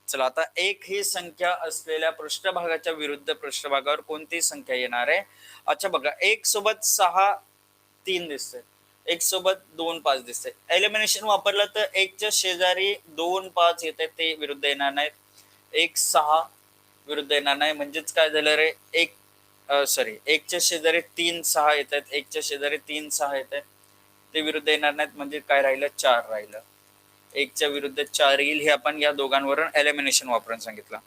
[SPEAKER 1] चला आता एक ही संख्या असलेल्या पृष्ठभागाच्या विरुद्ध पृष्ठभागावर कोणती संख्या येणार आहे. अच्छा बघा, एक सोबत 6 3 दिसते, एक सोबत 2 5 दिसते. एलिमिनेशन वापरलं तर एकच्या शेजारी 2 5 येत आहेत ते विरुद्ध येणार नाहीत, एक 6 विरुद्ध येणार नाही, म्हणजेच काय झालं रे, एक सॉरी एकच्या शेजारी 3 6 येत आहेत, एकच्या शेजारी 3 6 येत आहेत ते विरुद्ध येणार नाहीत, म्हणजे काय राहिलं, 4 राहिलं. एकच्या विरुद्ध 4 येईल, हे आपण या दोघांवरून एलिमिनेशन वापरून सांगितलं.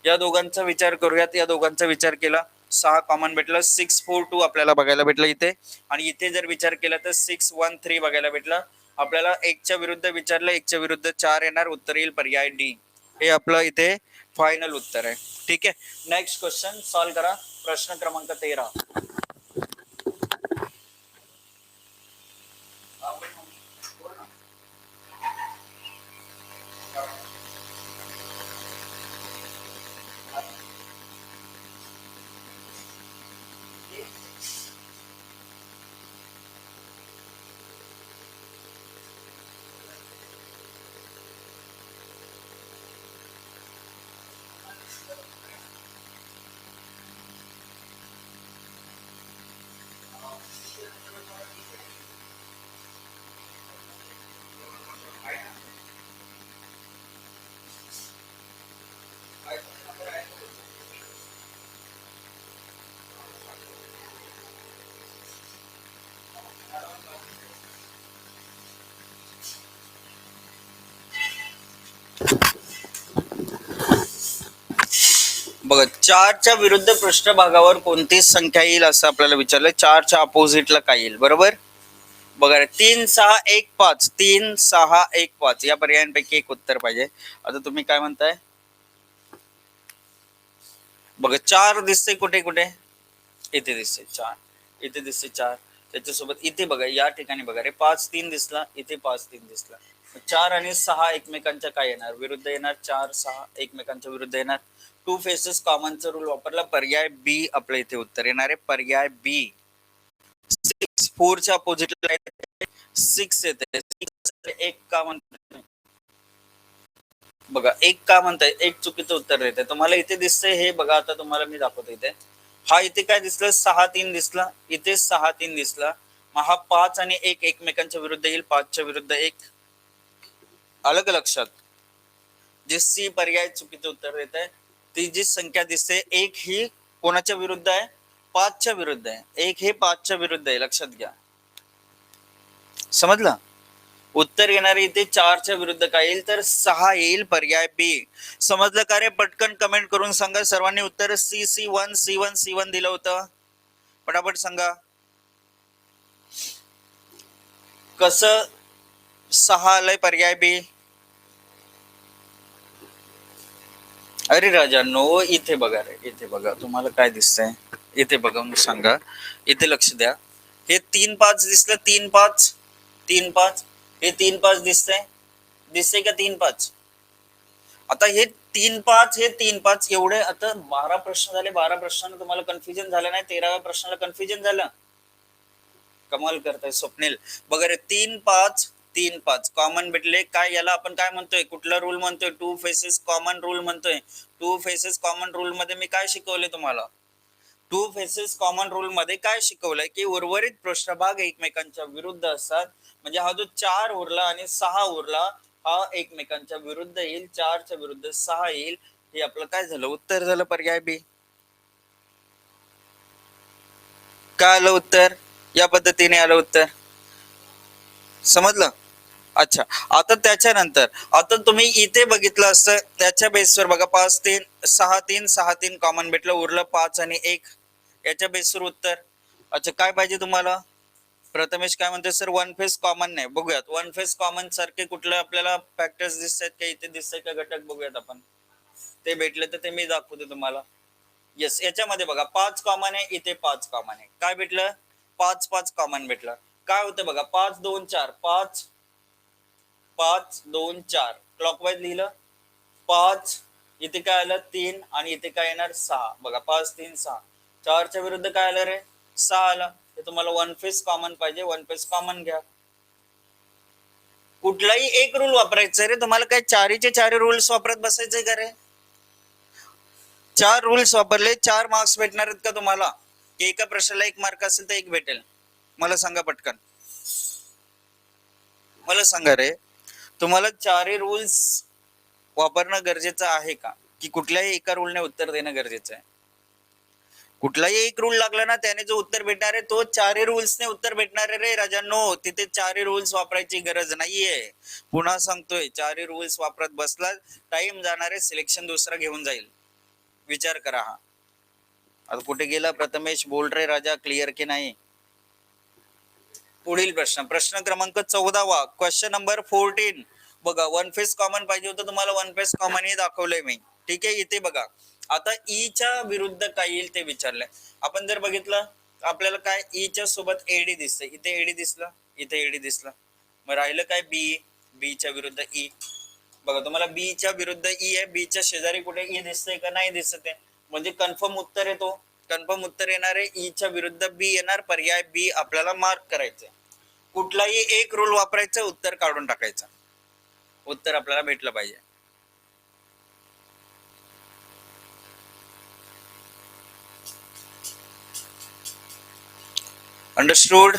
[SPEAKER 1] या दोघांचा विचार करूयात, या दोघांचा विचार केला, 6 कॉमन भेटलं, 6 4 2 आपल्याला बघायला भेटलं इथे, आणि इथे जर विचार केला तर 6 1 3 बघायला भेटलं. आपल्याला एकच्या विरुद्ध विचारलं, एकच्या विरुद्ध 4 येणार, उत्तर येईल पर्याय डी. हे आपलं इथे फायनल उत्तर आहे. ठीक आहे, नेक्स्ट क्वेश्चन सॉल्व्ह करा, प्रश्न क्रमांक 13. बघा, 4च्या विरुद्ध पृष्ठभागावर कोणती संख्या येईल असं आपल्याला विचारलंय. 4च्या अपोजिटला काय येईल, बरोबर. बघा 3 6 1 5, 3 6 1 5 या पर्यायांपैकी एक उत्तर पाहिजे. आता तुम्ही काय म्हणताय? बघा 4 दिसते कुठे कुठे, इथे दिसते 4, इथे दिसते 4, त्याच्यासोबत इथे बघा या ठिकाणी बघा रे 5 3 दिसला, इथे 5 3 दिसला. 4 आणि 6 एकमेकांच्या काय येणार? विरुद्ध येणार. 4 6 एकमेकांच्या विरुद्ध येणार. टू फेसेस कॉमनचा रूल वापरला. पर्याय बी आपल्या इथे उत्तर येणार आहे. पर्याय बी. 6 4 च्या अपोजिटला 6 येते. एक का म्हणताय? बघा एक का म्हणताय? एक चुकीचं उत्तर देते. तुम्हाला इथे दिसतंय हे बघा, आता तुम्हाला मी दाखवतो इथे. हा इथे काय दिसलं? 6 3 दिसला, इथे 6 3 दिसला. मग हा 5 आणि 1 एकमेकांच्या विरुद्ध येईल. 5 च्या विरुद्ध 1. अलग लक्षात. जे सी पर्याय चुकीचं उत्तर देत आहे. ती जी संख्या दिसते 1 ही कोणाच्या विरुद्ध आहे? 5 च्या विरुद्ध आहे. 1 हे 5 च्या विरुद्ध आहे, लक्षात घ्या. समजलं? उत्तर येणार इथे 4 च्या विरुद्ध काय येईल? तर 6 येईल. पर्याय बी. समजलं का रे? पटकन कमेंट करून सांगा. सर्वांनी उत्तर सी C1 C1 C1 दिलं होतं. पटापट सांगा. कसं 6 आलंय पर्याय बी? अरे राजा नो, इथे बघा रे, इथे बघा तुम्हाला काय दिसतंय, इथे बघा सांगा. इथे लक्ष द्या. हे 3 5 दिसलं. 3 5 3 5 हे 3 5 दिसतंय. दिसतंय का 3 5? आता हे 3 5 हे 3 5 एवढे. आता 12 प्रश्न झाले. 12 प्रश्नांना तुम्हाला कन्फ्युजन झालं नाही? 13व्या प्रश्नाला कन्फ्युजन झालं? कमाल करताय स्वप्नील. बघा रे 3 5 3 5 कॉमन भेटले. काय याला आपण काय म्हणतोय? कुठला रूल म्हणतोय? टू फेसेस कॉमन रूल म्हणतोय. टू फेसेस कॉमन रूल मध्ये मी काय शिकवले तुम्हाला? टू फेसेस कॉमन रूल मध्ये काय शिकवलंय की उर्वरित पृष्ठभाग एकमेकांच्या विरुद्ध असतात. म्हणजे हा जो 4 उरला आणि 6 उरला, हा एकमेकांच्या विरुद्ध येईल. 4 च्या विरुद्ध 6 येईल. हे आपलं काय झालं? उत्तर झालं. पर्याय बी. काय आलं उत्तर? या पद्धतीने आलं उत्तर. समजलं? अच्छा. आता त्याच्यानंतर आता तुम्ही इथे बघितलं असतं, त्याच्या बेसवर बघा 5 3 6 3 6 3 कॉमन भेटलं. उरलं 5 आणि 1. याच्या बेसवर उत्तर. अच्छा काय पाहिजे तुम्हाला? प्रथमेश काय म्हणते? सर वन फेस कॉमन नाही. बघूयात वन फेस कॉमन सारखे कुठले आपल्याला फॅक्टर्स दिसत आहेत का? इथे दिसतंय का घटक? बघूयात आपण. ते भेटले तर ते मी दाखवते तुम्हाला. येस, याच्यामध्ये बघा 5 कॉमन आहे, इथे 5 कॉमन आहे. काय भेटलं? 5 5 कॉमन भेटलं. काय होतं बघा? 5 2 4 5 5 2 4 क्लॉकवाईज लिहिलं. 5 इथे काय आलं? 3 आणि इथे काय येणार? 6. बघा 5 3 6. 4 च्या विरुद्ध काय आलं रे? 6 आलं. हे तुम्हाला वन फेस कॉमन पाहिजे. वन फेस कॉमन घ्या. कुठलाही एक रूल वापरायचं रे तुम्हाला. काय चारीचे चारी रूल्स वापरत बसायचे का रे? 4 रूल्स वापरले, 4 मार्क्स भेटणार आहेत का तुम्हाला? की एका प्रश्नाला 1 मार्क असेल तर 1 भेटेल? मला सांगा पटकन. मला सांगा रे, तुम्हाला 4 रूल्स वापरणं गरजेचं आहे का? की कुठल्याही एका रूलने उत्तर देणं गरजेचं आहे? कुठलाही एक रूल लागला ना, त्याने जो उत्तर भेटणार आहे तो 4 रूल्सने उत्तर भेटणार आहे रे राजांनो. तिथे 4 रूल्स वापरायची गरज नाहीये. पुन्हा सांगतोय, 4 रूल्स वापरत बसला टाइम जाणार आहे. सिलेक्शन दुसरा घेऊन जाईल. विचार करा. हा आता कुठे गेला प्रथमेश? बोल रे राजा, क्लिअर की नाही? पुढील प्रश्न, प्रश्न क्रमांक 14वा, क्वेश्चन नंबर 14. बघा वन फेस कॉमन पाहिजे होतं तुम्हाला. वन फेस कॉमन हे दाखवलंय मी. ठीक आहे. इथे बघा आता ईच्या विरुद्ध काय येईल ते विचारलंय. आपण जर बघितलं आपल्याला काय ईच्या सोबत एडी दिसते. इथे एडी दिसलं, इथे एडी दिसलं. मग राहिलं काय? बी. बी च्या विरुद्ध ई. बघा तुम्हाला बी च्या विरुद्ध ई आहे. बी च्या शेजारी कुठे ई दिसतंय का? नाही दिसत आहे. म्हणजे कन्फर्म उत्तर येतो. कन्फर्म उत्तर येणार आहे. ई च्या विरुद्ध बी येणार. पर्याय बी आपल्याला मार्क करायचंय. कुठलाही एक रूल वापरायचं, उत्तर काढून टाकायचं. उत्तर आपल्याला भेटलं पाहिजे. अंडरस्टूड?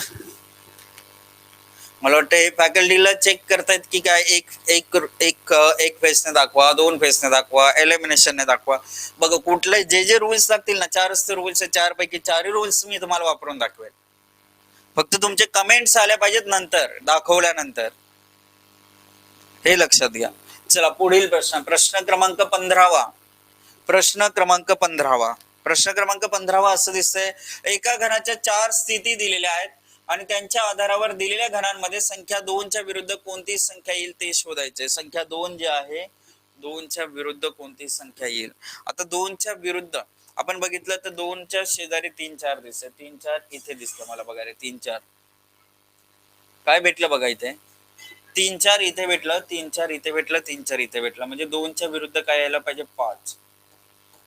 [SPEAKER 1] मला वाटतं हे फॅकल्टीला चेक करतायत की काय एक एक एक एक फेसने दाखवा, 2 फेसने दाखवा, एलिमिनेशनने दाखवा. बघा कुठले जे जे रूल्स लागतील ना, 4 रूल्स आहे, 4 पैकी 4 रूल्स मी तुम्हाला वापरून दाखवेल. फक्त तुमचे कमेंट्स आल्या पाहिजेत नंतर, दाखवल्यानंतर. हे लक्षात घ्या. चला पुढील प्रश्न, प्रश्न क्रमांक 15वा. प्रश्न क्रमांक 15वा. प्रश्न क्रमांक 15वा असं दिसतंय, एका घनाच्या 4 स्थिती दिलेल्या आहेत. आणि त्यांच्या आधारावर दिलेल्या घनांमध्ये संख्या 2च्या विरुद्ध कोणती संख्या येईल ते शोधायचे. संख्या 2 जे आहे 2च्या विरुद्ध कोणती संख्या येईल. आता 2च्या विरुद्ध आपण बघितलं तर 2च्या शेजारी 3 4 दिसते. 3 4 इथे दिसतं मला बघा रे. 3 4 काय भेटलं बघा इथे. 3 4 इथे भेटलं, 3 4 इथे भेटलं, 3 4 इथे भेटलं. म्हणजे 2च्या विरुद्ध काय यायला पाहिजे 5.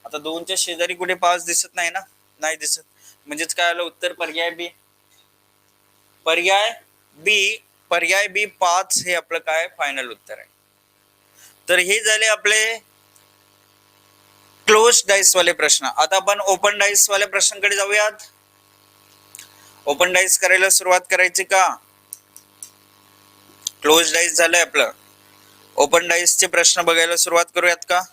[SPEAKER 1] आता 2च्या शेजारी कुठे 5 दिसत नाही ना, नाही दिसत. म्हणजेच काय आलं उत्तर पर्याय बी. पर्याय बी, पर्याय बी 5 हे आपलं काय फायनल उत्तर आहे. तर हे झाले आपले क्लोज डाईस वाले प्रश्न. आता आपण ओपन डाईस वाल्या प्रश्नांकडे जाऊयात. ओपन डाईस करायला सुरुवात करायची का? क्लोज डाईस झालंय आपलं. ओपन डाईसचे प्रश्न बघायला सुरुवात करूयात का?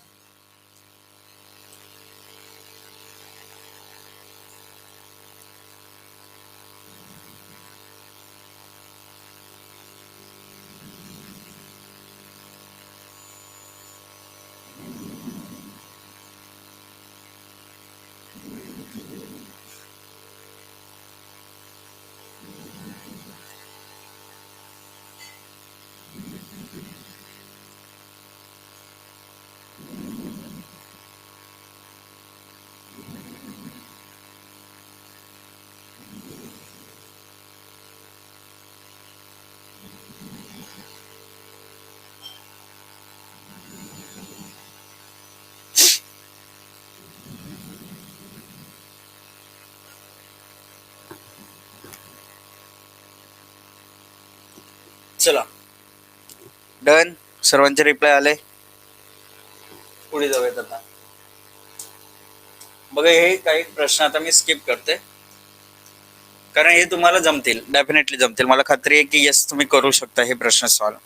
[SPEAKER 1] चला डन. सर्वांचे रिप्लाय आले. पुढे जाऊयात आता. बघा हे काही प्रश्न आता मी स्किप करते कारण हे तुम्हाला जमतील, डेफिनेटली जमतील. मला खात्री आहे की यस तुम्ही करू शकता हे प्रश्न सॉल्व.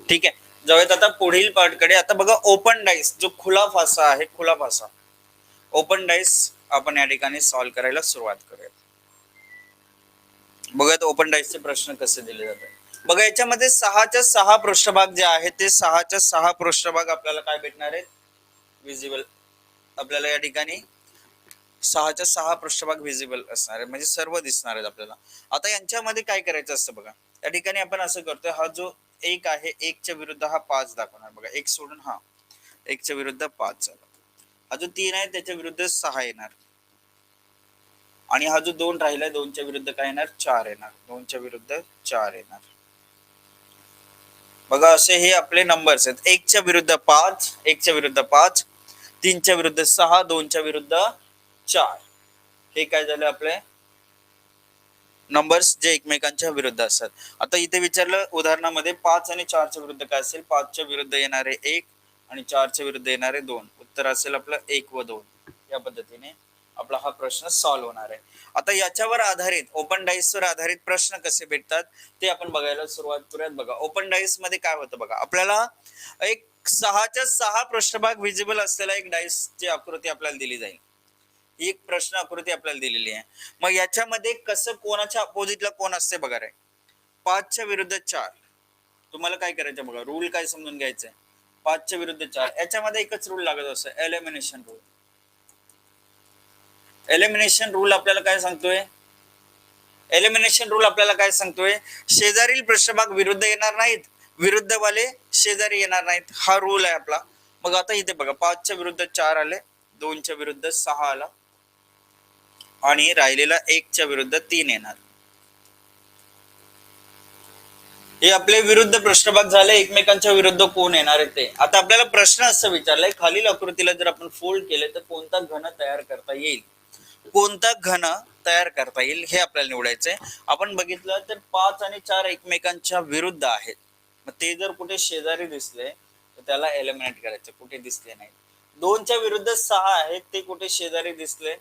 [SPEAKER 1] ठीक आहे, जाऊयात आता पुढील पार्टकडे. आता बघा ओपन डाईस जो खुला फासा आहे, खुला फासा ओपन डाईस आपण या ठिकाणी सॉल्व करायला सुरुवात करूयात. बघा ओपन डाईसचे प्रश्न कसे दिले जातात. बघा याच्यामध्ये 6च्या 6 पृष्ठभाग जे आहेत ते 6च्या 6 पृष्ठभाग आपल्याला काय भेटणार आहेत विजिबल. आपल्याला या ठिकाणी 6च्या 6 पृष्ठभाग विजिबल असणार आहे, म्हणजे सर्व दिसणार आहेत आपल्याला. आता यांच्यामध्ये काय करायचं असतं बघा. या ठिकाणी आपण असं करतोय, हा जो 1 आहे 1च्या विरुद्ध हा 5 दाखवणार बघा. 1 सोडून हा 1च्या विरुद्ध 5 झाला. हा जो 3 आहे त्याच्या विरुद्ध 6 येणार आणि हा जो 2 राहिलाय 2च्या विरुद्ध काय येणार 4 येणार. 2च्या विरुद्ध 4 येणार. बघा असे हे आपले नंबर्स आहेत. 1च्या विरुद्ध 5, 1च्या विरुद्ध 5, 3च्या विरुद्ध 6, 2च्या विरुद्ध 4. हे काय झालं आपले नंबर्स जे एकमेकांच्या विरुद्ध असतात. आता इथे विचारलं उदाहरणामध्ये 5 आणि 4च्या विरुद्ध काय असेल. 5च्या विरुद्ध येणारे 1 आणि 4च्या विरुद्ध येणारे 2. उत्तर असेल आपलं 1 व 2. या पद्धतीने आपला हा प्रश्न सॉल्व्ह होणार आहे. आता याच्यावर आधारित ओपन डाईस वर आधारित प्रश्न कसे भेटतात ते आपण बघायला सुरुवात करूयात. बघा ओपन डाईस मध्ये काय होतं बघा. आपल्याला एक 6च्या 6 पृष्ठभाग विजिबल असलेला एक डाईसची आकृती आपल्याला दिली जाईल. एक प्रश्न आकृती आपल्याला दिलेली आहे. मग याच्यामध्ये कसं कोणाच्या अपोजिटला कोण असते बघा रे. 5च्या विरुद्ध 4. तुम्हाला काय करायचं बघा, रूल काय समजून घ्यायचंय. 5च्या विरुद्ध 4 याच्यामध्ये एकच रूल लागत असतो, एलिमिनेशन रूल. एलिमिनेशन रूल आपल्याला काय सांगतोय, एलिमिनेशन रूल आपल्याला काय सांगतोय, शेजारील पृष्ठभाग विरुद्ध येणार नाहीत, विरुद्धवाले शेजारी येणार नाहीत. हा रूल आहे आपला. मग आता इथे बघा 5च्या विरुद्ध 4 आले, 2च्या विरुद्ध 6 आला आणि राहिलेला 1च्या विरुद्ध 3 येणार. हे आपले विरुद्ध पृष्ठभाग झाले. एकमेकांच्या विरुद्ध कोण येणार आहे ते. आता आपल्याला प्रश्न असं विचारलाय, खालील आकृतीला जर आपण फोल्ड केले तर कोणता घन तयार करता येईल. कोणता घन तयार करता येईल हे आपल्याला निवडायचंय. आपण बघितलं तर 5 आणि 4 एकमेकांच्या विरुद्ध आहेत. मग ते जर कुठे शेजारी दिसले तर त्याला एलिमिनेट करायचं. कुठे दिसले नाही. 2च्या विरुद्ध 6 आहेत, ते कुठे शेजारी दिसले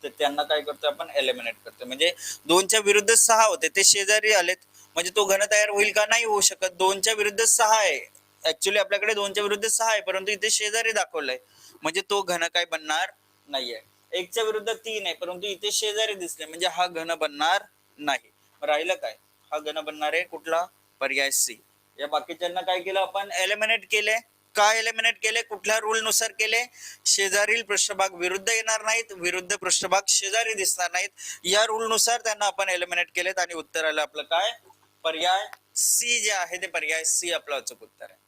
[SPEAKER 1] तर त्यांना काय करतो आपण एलिमिनेट करतो. म्हणजे 2च्या विरुद्ध 6 होते, ते शेजारी आलेत, म्हणजे तो घन तयार होईल का, नाही होऊ शकत. 2च्या विरुद्ध 6 आहे, ऍक्च्युअली आपल्याकडे 2च्या विरुद्ध 6 आहे, परंतु इथे शेजारी दाखवलंय, म्हणजे तो घन काय बनणार नाहीये. 1च्या विरुद्ध 3 आहे, परंतु इथे शेजारी दिसले, म्हणजे हा घन बनणार नाही. राहिलं काय, हा घन बनणार आहे कुठला, पर्याय सी. या बाकीच्यांना काय केलं आपण एलिमिनेट केले. काय एलिमिनेट केले, कुठल्या रूल नुसार केले, शेजारील पृष्ठभाग विरुद्ध येणार नाहीत, विरुद्ध पृष्ठभाग शेजारी दिसणार नाहीत, या रूल नुसार त्यांना आपण एलिमिनेट केलेत आणि उत्तर आलं आपलं काय, पर्याय सी जे आहे ते पर्याय सी आपलं अचूक उत्तर आहे.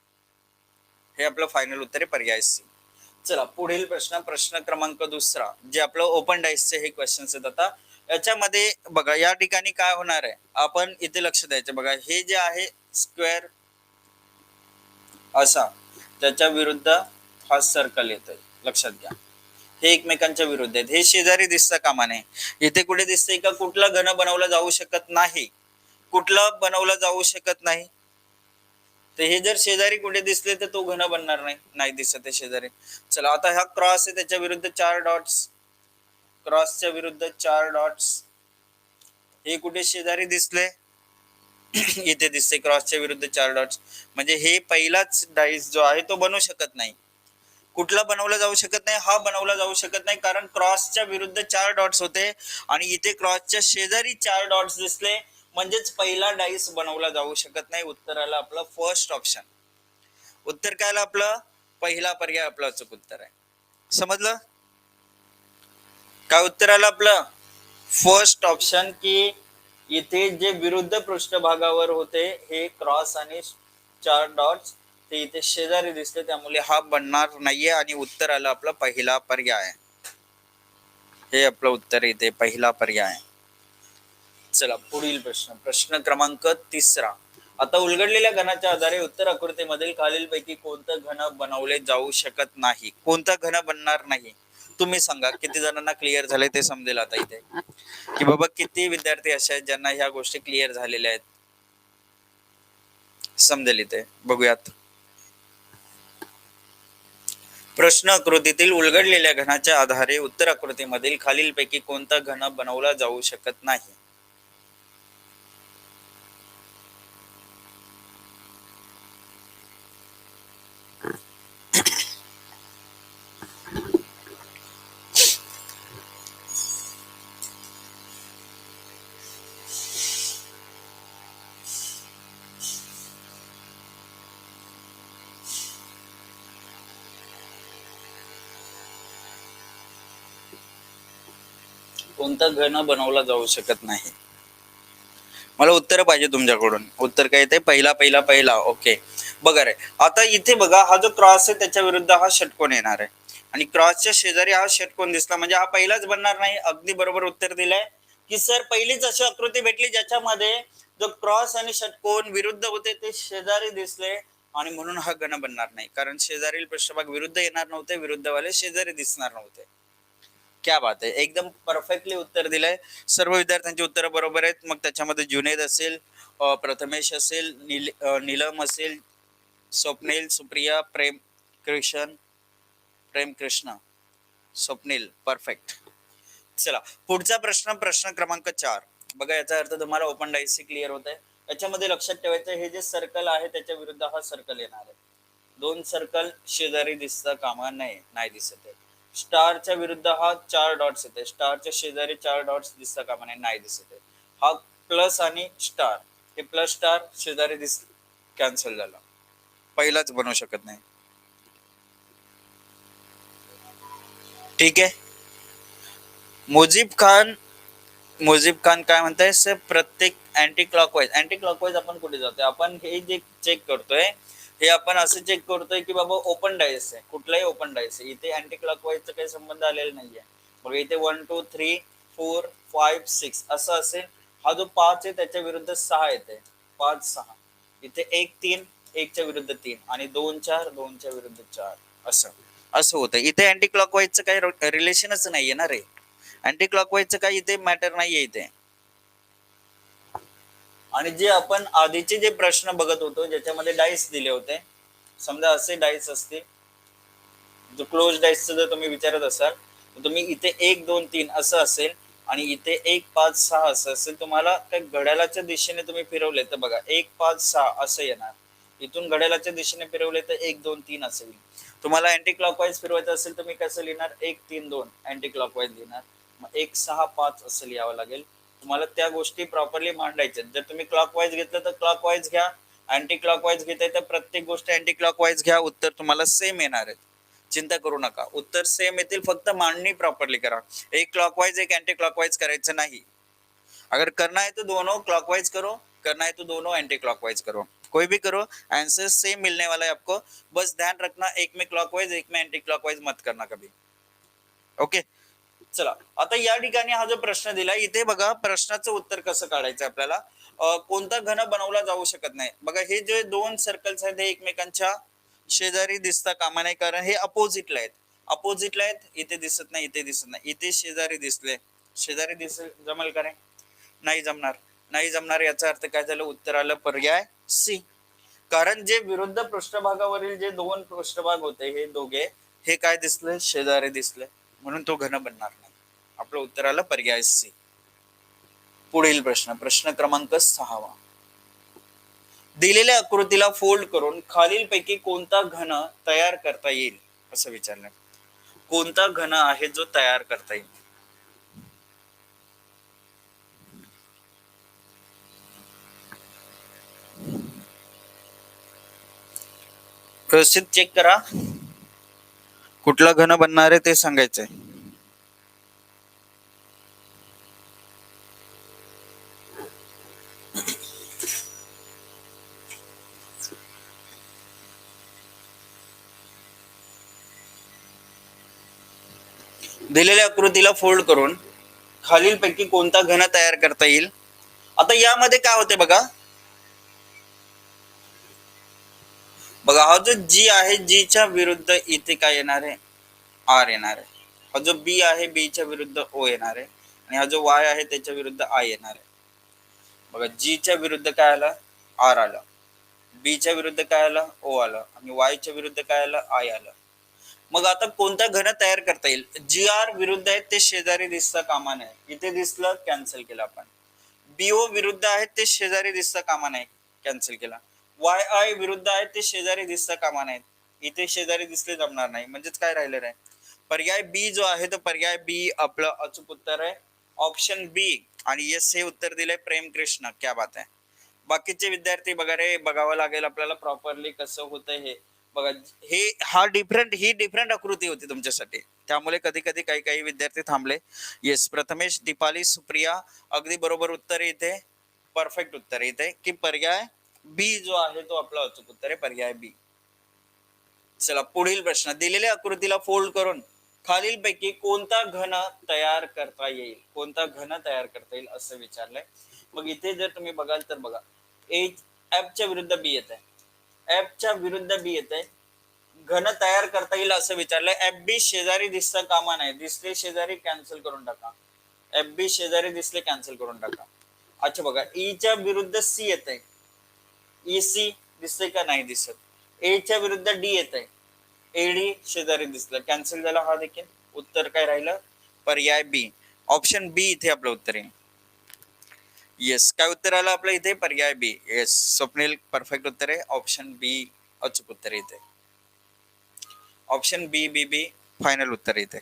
[SPEAKER 1] हे आपलं फायनल उत्तर आहे पर्याय सी. चला पुढील प्रश्न, प्रश्न क्रमांक दुसरा, जे आपलं ओपन डाईसचे हे क्वेश्चन्स आहेत. आता याच्यामध्ये बघा या ठिकाणी काय होणार आहे, आपण इथे लक्ष द्यायचं. बघा हे जे आहे स्क्वेअर असा, त्याच्या विरुद्ध हा सर्कल येतोय, लक्षात घ्या. हे एकमेकांच्या विरुद्ध आहेत, हे शेजारी दिसता कामा नये. इथे कुठे दिसतंय का कुठला घन बनवला जाऊ शकत नाही, कुठला बनवला जाऊ शकत नाही. तर हे जर शेजारी कुठे दिसले तर तो घन बनणार नाही, नाही दिसत आहे शेजारी. चला आता हा क्रॉस आहे, त्याच्या विरुद्ध 4 डॉट्स, क्रॉसच्या विरुद्ध 4 डॉट्स, हे कुठे शेजारी दिसले, इथे दिसते क्रॉसच्या विरुद्ध 4 डॉट्स. म्हणजे हे पहिलाच डाईस जो आहे तो बनवू शकत नाही. कुठला बनवला जाऊ शकत नाही, हा बनवला जाऊ शकत नाही, कारण क्रॉसच्या विरुद्ध 4 डॉट्स होते आणि इथे क्रॉसच्या शेजारी 4 डॉट्स दिसले, म्हणजेच पहिला डाईस बनवला जाऊ शकत नाही. उत्तर आलं आपलं फर्स्ट ऑप्शन. उत्तर काय आलं आपलं, पहिला पर्याय आपलं अचूक उत्तर आहे. समजलं काय उत्तर आलं आपलं, फर्स्ट ऑप्शन, की इथे जे विरुद्ध पृष्ठभागावर होते हे क्रॉस आणि 4 डॉट्स ते इथे शेजारी दिसले, त्यामुळे हा बनणार नाहीये आणि उत्तर आलं आपलं पहिला पर्याय. हे आपलं उत्तर इथे पहिला पर्याय. चला पुढील प्रश्न, प्रश्न क्रमांक तिसरा. आता उलगडलेल्या घनाच्या आधारे उत्तर आकृतीमधील खालीलपैकी कोणतं घन बनवले जाऊ शकत नाही, कोणतं घन बनणार नाही. तुम्ही सांगा किती जणांना क्लिअर झाले ते समजेल आता इथे, की बाबा किती विद्यार्थी असे आहेत ज्यांना ह्या गोष्टी क्लिअर झालेल्या आहेत, समजेल इथे. बघूयात. प्रश्न आकृतीतील उलगडलेल्या घनाच्या आधारे उत्तर आकृतीमधील खालीलपैकी कोणता घन बनवला जाऊ शकत नाही. कोणता घन बनवला जाऊ शकत नाही, मला उत्तर पाहिजे तुमच्याकडून. उत्तर काय येते, पहिला पहिला पहिला. ओके बघा रे, आता इथे बघा हा जो क्रॉस आहे त्याच्या विरुद्ध हा षटकोन येणार आहे आणि क्रॉसच्या शेजारी हा षटकोन दिसला, म्हणजे हा पहिलाच बनणार नाही. अगदी बरोबर उत्तर दिलंय की सर पहिलीच अशी आकृती भेटली ज्याच्यामध्ये जो क्रॉस आणि षटकोन विरुद्ध होते ते शेजारी दिसले आणि म्हणून हा घन बनणार नाही, कारण शेजारील पृष्ठभाग विरुद्ध येणार नव्हते, विरुद्धवाले शेजारी दिसणार नव्हते. क्या बात आहे, एकदम परफेक्टली उत्तर दिलंय. सर्व विद्यार्थ्यांची उत्तर बरोबर आहेत. मग त्याच्यामध्ये जुनेद असेल, प्रथमेश असेल, नीलम असेल, स्वप्नील, सुप्रिया, प्रेम कृष्ण, स्वप्नील, परफेक्ट. चला पुढचा प्रश्न, प्रश्न क्रमांक 4. बघा याचा अर्थ तुम्हाला ओपन डायसी क्लिअर होत आहे. याच्यामध्ये लक्षात ठेवायचं, हे जे सर्कल आहे त्याच्या विरुद्ध हा सर्कल येणार आहे. 2 सर्कल शेजारी दिसता कामा नये, नाही दिसत आहे. स्टारच्या विरुद्ध हा 4 डॉट्स येते, स्टारच्या शेजारी 4 डॉट्स दिसता कामा नये, नाही दिसत आहे. हा प्लस आणि स्टार, हे प्लस स्टार शेजारी दिस, कॅन्सल झाला, पहिलाच बनवू शकत नाही. ठीक आहे. मुजीब खान काय म्हणताय सर, प्रत्येक अँटी क्लॉकवाईज आपण कुठे जातोय, आपण हे जे चेक करतोय हे आपण असं चेक करतोय की बाबा ओपन डायस आहे, कुठलाही ओपन डायस आहे, इथे अँटी क्लॉकवाईजचा काही संबंध आलेला नाहीये. मग इथे 1 2 3 4 5 6 असं असेल. हा जो 5 आहे त्याच्या विरुद्ध 6 येते, 5 6. इथे 1 3, 1 च्या विरुद्ध 3 आणि 2 4, 2 च्या विरुद्ध 4, असं असं होतं. इथे अँटी क्लॉकवाईजचं काही रिलेशनच नाहीये ना रे, अँटी क्लॉकवाईजचं काही इथे मॅटर नाहीये इथे. आणि जे आपण आधीचे जे प्रश्न बघत होतो ज्याच्यामध्ये डाईस दिले होते, समजा असे डाईस असतील, जो क्लोज डाईसचं जर तुम्ही विचारत असाल तर तुम्ही इथे 1 2 3 असं असेल आणि इथे 1 5 6 असं असेल. तुम्हाला त्या घड्याळाच्या दिशेने तुम्ही फिरवले तर बघा 1 5 6 असं येणार. इथून घड्याळाच्या दिशेने फिरवले तर 1 2 3 असेल. तुम्हाला अँटी क्लॉकवाईज फिरवायचं असेल तर मी कसं लिहिणार, 1 3 2 अँटी क्लॉकवाईज लिहिणार, मग 1 6 5 असं लिहावं लागेल. तुम्हाला त्या गोष्टी प्रॉपरली मांडायच्या. जर तुम्ही क्लॉकवाईज घेतलं तर क्लॉकवाईज घ्या, अँटी क्लॉकवाईज घेताय तर प्रत्येक गोष्ट अँटी क्लॉकवाईज घ्या, उत्तर तुम्हाला सेम येणार आहे. चिंता करू नका, उत्तर सेम येतील, फक्त मांडणी प्रॉपरली करा. एक क्लॉकवाइज एक एंटी क्लॉकवाइज करायचं नाही. अगर करना है तो दोनों क्लॉकवाइज करो, करना है तो दोनों एंटी क्लॉकवाइज करो, कोई भी करो, आंसर सेम मिलने वाला है आपको. बस ध्यान रखना, एक में क्लॉकवाइज एक में एंटी क्लॉकवाइज मत करना कभी. ओके, चला आता या ठिकाणी हा जो प्रश्न दिला इथे बघा, प्रश्नाचं उत्तर कसं काढायचं आपल्याला. कोणता घन बनवला जाऊ शकत नाही. बघा हे जे दोन सर्कल्स आहेत हे एकमेकांच्या शेजारी दिसता कामा नाही, कारण हे अपोजिटला आहेत. अपोजिटला आहेत, इथे दिसत नाही, इथे दिसत नाही, इथे शेजारी दिसले, शेजारी जमल का रे? नाही जमणार. नाही जमणार याचा अर्थ काय झालं? उत्तर आलं पर्याय सी. कारण जे विरुद्ध पृष्ठभागावरील जे दोन पृष्ठभाग होते हे दोघे, हे काय दिसले? शेजारी दिसले, म्हणून तो घन बनणार नाही. आपलं उत्तर आलं पर्याय सी. पुढील प्रश्न, प्रश्न क्रमांक 6. दिलेल्या आकृतीला फोल्ड करून खालीलपैकी कोणता घन तयार करता येईल असं विचारलं. कोणता घन आहे जो तयार करता येईल? व्यवस्थित चेक करा, कुठला घन बनणार आहे ते सांगायचंय. दिलेल्या आकृतीला फोल्ड करून खालीलपैकी कोणता घन तयार करता येईल. आता यामध्ये काय होते बघा, बघा हा जो जी आहे, जी च्या विरुद्ध इथे काय येणार आहे? आर येणार आहे. हा जो बी आहे, बी च्या विरुद्ध ओ येणार आहे, आणि हा जो वाय आहे त्याच्या विरुद्ध आय येणार आहे. बघा जी च्या विरुद्ध काय आलं? आर आलं. बी च्या विरुद्ध काय आलं? ओ आलं. आणि वाय च्या विरुद्ध काय आलं? आय आलं. मग आता कोणता घन तयार करता येईल? जी आर विरुद्ध आहेत ते शेजारी दिसता कामा नये, इथे दिसलं, कॅन्सल केलं आपण. बीओ विरुद्ध आहेत ते शेजारी दिसता कामा नये, कॅन्सल केला. वाय आय विरुद्ध आहेत ते शेजारी दिसता कामा नाहीत, इथे शेजारी दिसले, जमणार नाही. म्हणजेच काय राहिलं आहे? पर्याय बी जो आहे तो पर्याय बी आपलं अचूक उत्तर आहे, ऑप्शन बी. आणि यस हे उत्तर दिलंय प्रेम कृष्ण, क्या बात आहे. बाकीचे विद्यार्थी बघा रे, बघावं लागेल आपल्याला प्रॉपरली कसं होतं हे. बघा हे ही डिफरंट आकृती होती तुमच्यासाठी, त्यामुळे कधी कधी काही काही विद्यार्थी थांबले. येस, प्रथमेश, दीपाली, सुप्रिया, अगदी बरोबर उत्तर इथे, परफेक्ट उत्तर इथे की पर्याय बी जो आहे तो आपला अचूक उत्तर आहे, पर्याय बी. चला पुढील प्रश्न, दिलेल्या आकृतीला फोल्ड करून खालीलपैकी कोणता घन तयार करता येईल? कोणता घन तयार करता येईल असं विचारलंय. मग इथे जर तुम्ही बघाल तर बघा, एफ च्या विरुद्ध बी येत आहे, एफ च्या विरुद्ध बी येत आहे, घन तयार करता येईल असं विचारलंय. एफ बी शेजारी दिसता कामा नाही, दिसले शेजारी, कॅन्सल करून टाका. एफ बी शेजारी दिसले, कॅन्सल करून टाका. अच्छा बघा, ई च्या विरुद्ध सी येत आहे, ई सी दिसते का? नाही दिसत. ए च्या विरुद्ध डी येत आहे, एडी शेजारी दिसलं, कॅन्सल झाला हा देखील. उत्तर काय राहिलं? पर्याय बी, ऑप्शन बी इथे आपलं उत्तर आहे. येस, काय उत्तर आलं आपलं इथे? पर्याय बी. येस स्वप्नील, परफेक्ट उत्तर आहे, ऑप्शन बी अचूक उत्तर इथे. ऑप्शन बी बी बी फायनल उत्तर इथे.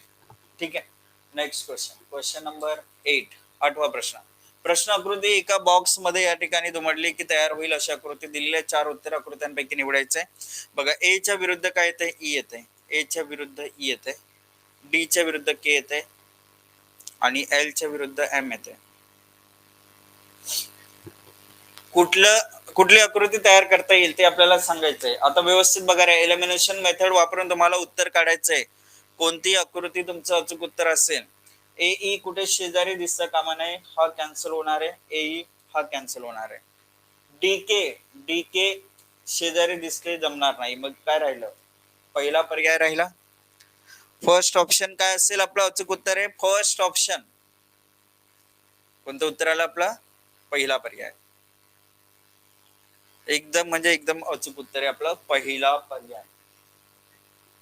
[SPEAKER 1] ठीक आहे, नेक्स्ट क्वेश्चन, क्वेश्चन नंबर 8, 8वा प्रश्न. प्रश्न आकृती एका बॉक्स मध्ये या ठिकाणी दुमडली की तयार होईल अशी आकृती दिलेल्या 4 उत्तर आकृत्यांपैकी निवडायचंय. बघा ए च्या विरुद्ध काय येते? ई येते, ए च्या विरुद्ध ई येते, डी च्या विरुद्ध के येते, आणि एल च्या विरुद्ध एम येते. कुठली आकृती तयार करता येईल ते आपल्याला सांगायचंय. आता व्यवस्थित बघा रे, एलिमिनेशन मेथड वापरून तुम्हाला उत्तर काढायचंय. कोणती आकृती तुमचं अचूक उत्तर असेल? ए कुठे शेजारी दिसता कामा नये, हा कॅन्सल होणार आहे. ए हा कॅन्सल होणार आहे. डी के शेजारी दिसले, जमणार नाही. मग काय राहिलं? पहिला पर्याय राहिला. फर्स्ट ऑप्शन काय असेल आपलं अचूक उत्तर आहे? First option. कोणतं उत्तर आलं आपला? पहिला पर्याय. एकदम म्हणजे एकदम अचूक उत्तर आहे आपलं पहिला पर्याय.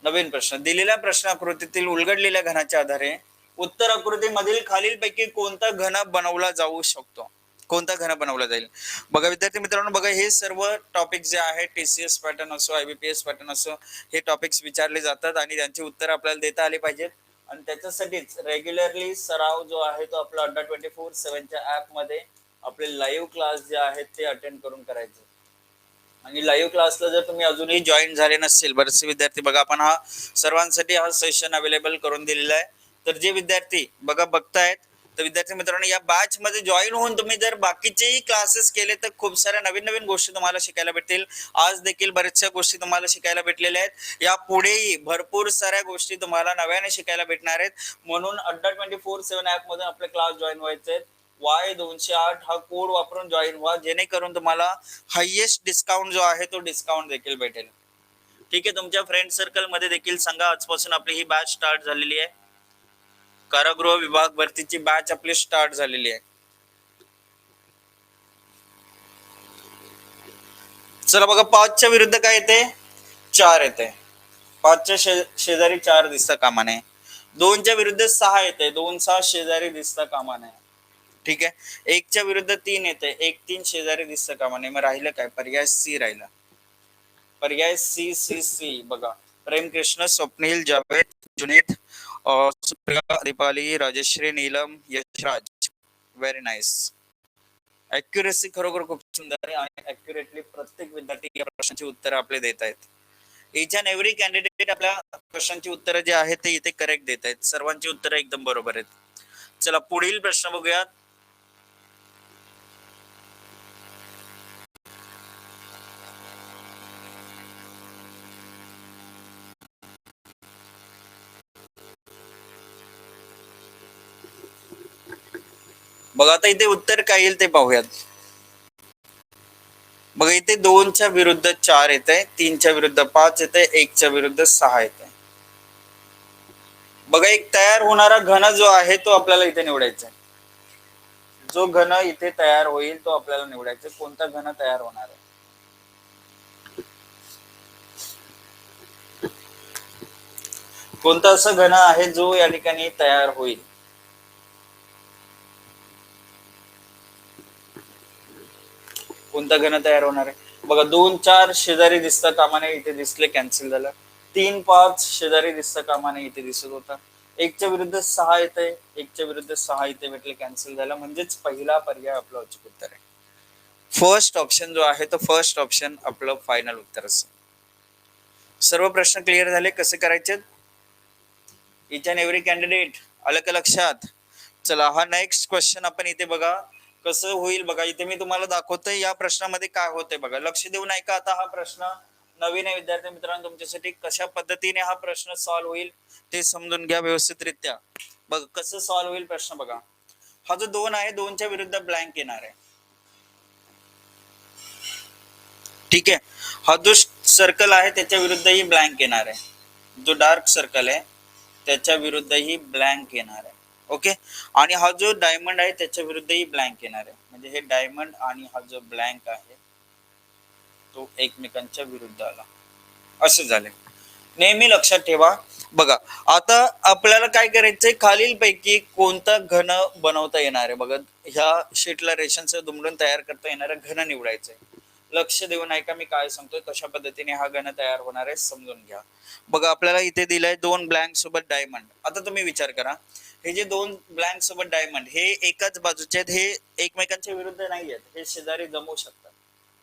[SPEAKER 1] नवीन प्रश्न, दिलेल्या प्रश्न आकृतीतील उलगडलेल्या घनाच्या आधारे उत्तर आकृतीमधील खालीलपैकी कोणता घन बनवला जाऊ शकतो? कोणता घन बनवला जाईल? बघा विद्यार्थी मित्रांनो, बघा हे सर्व टॉपिक जे आहे, टीसीएस पॅटर्न असो, आयबीपीएस पॅटर्न असो, हे टॉपिक्स विचारले जातात आणि त्यांची उत्तर आपल्याला देता आली पाहिजेत. आणि त्याच्यासाठीच रेग्युलरली सराव जो आहे तो आपला अड्डा 24/7 च्या ऍप मध्ये आपले लाईव्ह क्लास जे आहेत ते अटेंड करून करायचे. आणि लाईव्ह क्लासला जर तुम्ही अजूनही जॉईन झाले नसेल, बरेचसे विद्यार्थी बघा, आपण हा सर्वांसाठी हा सेशन अवेलेबल करून दिलेला आहे. तर जे विद्यार्थी बघा बघतायत, तर विद्यार्थी मित्रांनो, या बॅच मध्ये जॉईन होऊन तुम्ही जर बाकीचेही क्लासेस केले तर खूप साऱ्या नवीन नवीन गोष्टी तुम्हाला शिकायला भेटतील. आज देखील बऱ्याचशा गोष्टी तुम्हाला शिकायला भेटलेल्या आहेत. या पुढेही भरपूर साऱ्या गोष्टी तुम्हाला नव्याने शिकायला भेटणार आहेत. म्हणून अड्डा 24/7 ऍप मधून आपले क्लास जॉईन व्हायचे आहेत. Y208 हा कोड वापरून जॉईन व्हा, जेणेकरून तुम्हाला हायेस्ट डिस्काउंट जो आहे तो डिस्काउंट देखील भेटेल. ठीक आहे, तुमच्या फ्रेंड सर्कल मध्ये देखील सांगा. आजपासून आपली ही बॅच स्टार्ट झालेली आहे. कारागृह विभाग भरतीची बॅच आपली स्टार्ट झालेली आहे. चला बघा, 5च्या विरुद्ध काय येते? 4 येते. 5च्या शेजारी 4 दिसता कामा नये. 2च्या विरुद्ध 6 येते. 2 6 शेजारी दिसता कामा नये. ठीक आहे, 1च्या विरुद्ध 3 येते. 1 3 शेजारी दिसता कामा नये. मग राहिलं काय? पर्याय सी राहिला. पर्याय सी सी सी बघा, Prem Krishna, Swapnil, Javed, Junaid, Supriya, Deepali, Rajashree, Neelam, Yashraj. Very nice. Accuracy खरोखर खूप सुंदर आहे आणि अॅक्युरेटली प्रत्येक विद्यार्थी या प्रश्नाची उत्तरं आपले देत आहेत. इच अँड एव्हरी कॅन्डिडेट आपल्या प्रश्नांची उत्तरं जे आहेत ते इथे करेक्ट देत आहेत. सर्वांची उत्तरं एकदम बरोबर आहेत. चला पुढील प्रश्न बघूयात. बघा आता इथे उत्तर काय येईल ते पाहूयात. बघा इथे 2च्या विरुद्ध 4 येते, 3च्या विरुद्ध 5 येते, 1च्या विरुद्ध 6 येते. बघा, एक तयार होणारा घन जो आहे तो आपल्याला इथे निवडायचा आहे. जो घन इथे तयार होईल तो आपल्याला निवडायचा. कोणता घन तयार होणार आहे? कोणता असं घन आहे जो या ठिकाणी तयार होईल? कोणता घन तयार होणार आहे? बघा, 2 4 शेजारी दिसता कामा नये, इथे दिसले, कॅन्सल झालं. 3 5 शेजारी दिसता कामा नये, इथे दिसत होता. 1च्या विरुद्ध 6 येते, 1च्या विरुद्ध 6 इथे भेटले, कॅन्सल झालं. म्हणजेच पहिला पर्याय आपलं अचूक उत्तर आहे. फर्स्ट ऑप्शन जो आहे तो फर्स्ट ऑप्शन आपलं फायनल उत्तर असेल. सर्व प्रश्न क्लिअर झाले? कसे करायचे? इच अँड एव्हरी कॅन्डिडेट आलं का लक्षात? चला, हा नेक्स्ट क्वेश्चन आपण इथे बघा कसं होईल. बघा इथे मी तुम्हाला दाखवतोय या प्रश्नामध्ये काय होतंय. बघा, लक्ष देऊन ऐका. आता हा प्रश्न नवीन आहे विद्यार्थी मित्रांनो तुमच्यासाठी. कशा पद्धतीने हा प्रश्न सॉल्व्ह होईल ते समजून घ्या व्यवस्थितरित्या. बघा कसं सॉल्व्ह होईल प्रश्न. बघा, हा जो 2 आहे, 2च्या विरुद्ध ब्लँक येणार आहे. ठीक आहे, हा जो सर्कल आहे त्याच्या विरुद्धही ब्लँक येणार आहे. जो डार्क सर्कल आहे त्याच्या विरुद्धही ब्लँक येणार आहे. ओके, आणि हा जो डायमंड आहे त्याच्या विरुद्धही ब्लँक येणार आहे. म्हणजे हे डायमंड आणि हा जो ब्लँक आहे तो एकमेकांच्या विरुद्ध आला, असे झाले. नेहमी लक्षात ठेवा. बघा आता आपल्याला काय करायचंय, खालील पैकी कोणता घन बनवता येणार आहे. बघा, ह्या शीटला रेषांसह दुमडून तयार करता येणारा घन निवडायचंय. लक्ष देऊन ऐका मी काय सांगतोय, कशा पद्धतीने हा घन तयार होणार आहे समजून घ्या. बघा, आपल्याला इथे दिलंय 2 ब्लँक सोबत डायमंड. आता तुम्ही विचार करा, हे जे 2 ब्लँक सोबत डायमंड हे एकाच बाजूचे आहेत, हे एकमेकांच्या विरुद्ध नाही आहेत. हे शेजारी जमू शकतात.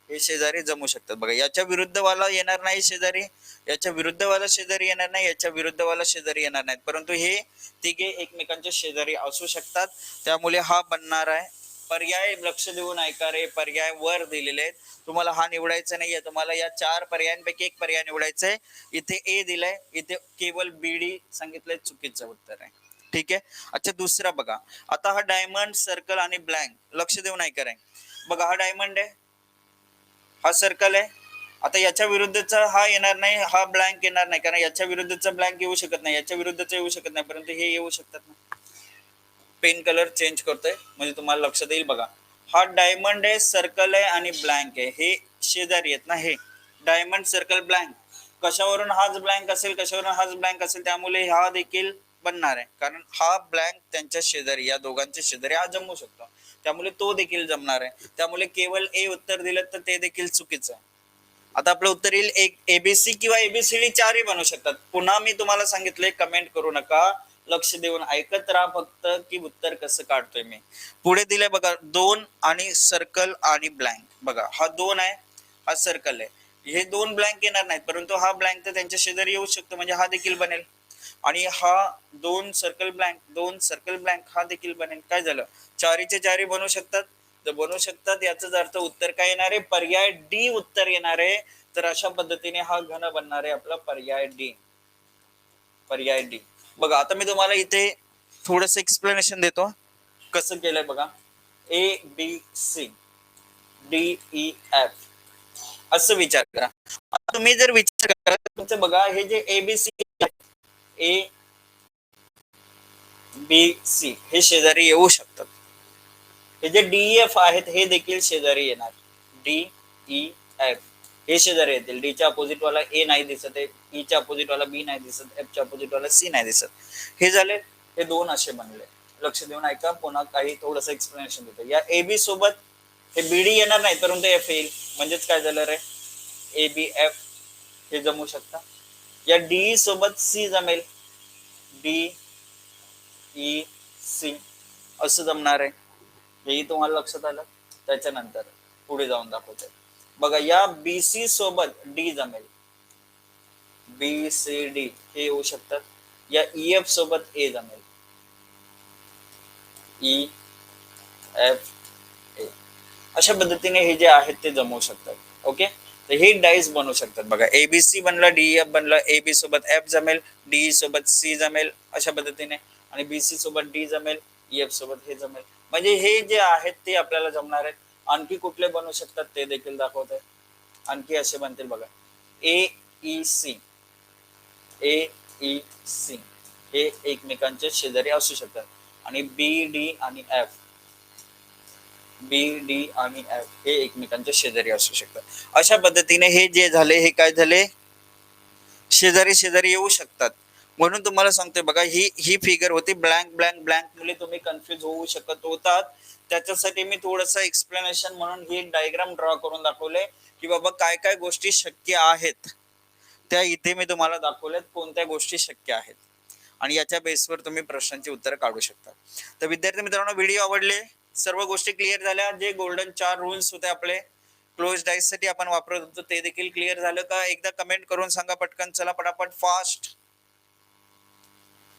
[SPEAKER 1] हे शेजारी जमू शकतात. बघा, याच्या विरुद्ध वाला येणार नाही शेजारी, याच्या विरुद्ध वाला शेजारी येणार नाही, याच्या विरुद्ध वाला शेजारी येणार नाहीत, परंतु हे तिघे एकमेकांच्या शेजारी असू शकतात. त्यामुळे हा बनणार आहे पर्याय. लक्ष देऊन ऐका रे, पर्याय वर दिलेले आहेत. तुम्हाला हा निवडायचा नाहीये, तुम्हाला या 4 पर्यायांपैकी एक पर्याय निवडायचा आहे. इथे ए दिलाय, इथे केवळ बीडी सांगितलंय, चुकीचं उत्तर आहे. ठीक आहे. अच्छा, दुसरा बघा, आता हा डायमंड, सर्कल आणि ब्लँक. लक्ष देऊन ऐका रे. बघा, हा डायमंड आहे, हा सर्कल आहे. आता याच्या विरुद्धचा हा येणार नाही, हा ब्लँक येणार नाही, कारण याच्या विरुद्धचा ब्लँक येऊ शकत नाही, याच्या विरुद्धचा येऊ शकत नाही, परंतु हे येऊ शकतात ना. पेन कलर चेंज करतोय म्हणजे तुम्हाला लक्षात येईल. बघा, हा डायमंड आहे, सर्कल आहे आणि ब्लँक आहे. हे शेजारी आहेत ना, हे डायमंड, सर्कल, ब्लँक. कशावरून हाच ब्लँक असेल, कशावरून हाच ब्लँक असेल, त्यामुळे हा देखील बनणार आहे. कारण हा ब्लँक त्यांच्या शेजारी, या दोघांच्या शेजारी हा जमू शकतो, त्यामुळे तो देखील जमणार आहे. त्यामुळे केवळ ए उत्तर दिलं तर ते देखील चुकीचं आहे. आता आपलं उत्तर येईल एक एबीसी किंवा एबीसीडी 4ही बनू शकतात. पुन्हा मी तुम्हाला सांगितलंय, कमेंट करू नका, लक्ष देऊन ऐकत राहा फक्त की उत्तर कसं काढतोय मी. पुढे दिलंय बघा, 2 आणि सर्कल आणि ब्लँक. बघा, हा 2 आहे, हा सर्कल आहे, हे दोन ब्लँक येणार नाहीत, परंतु हा ब्लँक तर त्यांच्या शेजारी येऊ शकतो, म्हणजे हा देखील बनेल. आणि हा दोन सर्कल ब्लँक हा देखील बनेल. काय झालं, चारीचे चारी बनवू शकतात, तर बनवू शकतात, याचाच अर्थ उत्तर काय येणार आहे, पर्याय डी उत्तर येणार आहे. तर अशा पद्धतीने हा घन बनणार आहे आपला पर्याय डी. पर्याय डी. बघा आता मी तुम्हाला इथे थोडस एक्सप्लेनेशन देतो कसं केलंय बघा. A B C D E F असं विचार करा. तुम्ही जर विचार करा तुमचं बघा, हे जे एबीसी ए बी सी हे शेजारी येऊ शकतात. हे जे डी एफ आहेत हे देखील शेजारी येणार. डी ई एफ हे शेजारी येतील. डी च्या अपोजिट वाला ए नाही दिसत आहे, ई च्या अपोजिट वाला बी नाही दिसत, एफ च्या अपोजिट वाला सी नाही दिसत. हे झाले, हे दोन असे बनले. लक्ष देऊन ऐका, पुन्हा काही थोडस एक्सप्लेनेशन देतो. या ए बी सोबत हे बीडी येणार नाही, परंतु एफ येईल, म्हणजेच काय झालं रे, ए बी एफ हे जमू शकता. या डी सोबत सी जमेल, डी ई सी असं जमणार आहे. हेही तुम्हाला लक्षात आलं. त्याच्यानंतर पुढे जाऊन दाखवते बघा, या बीसी सोबत डी जमेल, बी सी डी हे येऊ शकतात. या ई एफ सोबत ए जमेल, ई एफ ए. अशा पद्धतीने हे जे आहेत ते जमवू शकतात. ओके, तर हे डाईस बनवू शकतात. बघा एबीसी बनला, डी एफ बनला, ए बी सोबत एफ जमेल, डी सोबत सी जमेल अशा पद्धतीने, आणि बीसी सोबत डी जमेल, ई एफ सोबत हे जमेल. म्हणजे हे जे आहेत ते आपल्याला जमणार आहेत. आणखी कुठले बनवू शकतात ते देखील दाखवत आहे. आणखी असे बनतील बघा, ए ई सी हे एकमेकांचे शेजारी असू शकतात. आणि बी डी आणि एफ हे एकमेकांच्या शेजारी असू शकतात. अशा पद्धतीने हे जे झाले हे काय झाले, शेजारी शेजारी येऊ शकतात. म्हणून तुम्हाला सांगतोय बघा, ही फिगर होती ब्लँक ब्लँक ब्लँक मुळे तुम्ही कन्फ्युज होऊ शकत होतात. त्याच्यासाठी मी थोडस एक्सप्लेनेशन म्हणून ही डायग्राम ड्रॉ करून दाखवले की बाबा काय काय गोष्टी शक्य आहेत, त्या इथे मी तुम्हाला दाखवल्यात कोणत्या गोष्टी शक्य आहेत, आणि याच्या बेसवर तुम्ही प्रश्नांची उत्तर काढू शकता. तर विद्यार्थी मित्रांनो, व्हिडिओ आवडले, सर्व गोष्टी क्लिअर झाल्या. जे गोल्डन 4 रूल्स होते आपले क्लोज डाईस साठी आपण वापरत होतो ते देखील क्लिअर झालं का, एकदा कमेंट करून सांगा पटकन. चला पटापट फास्ट,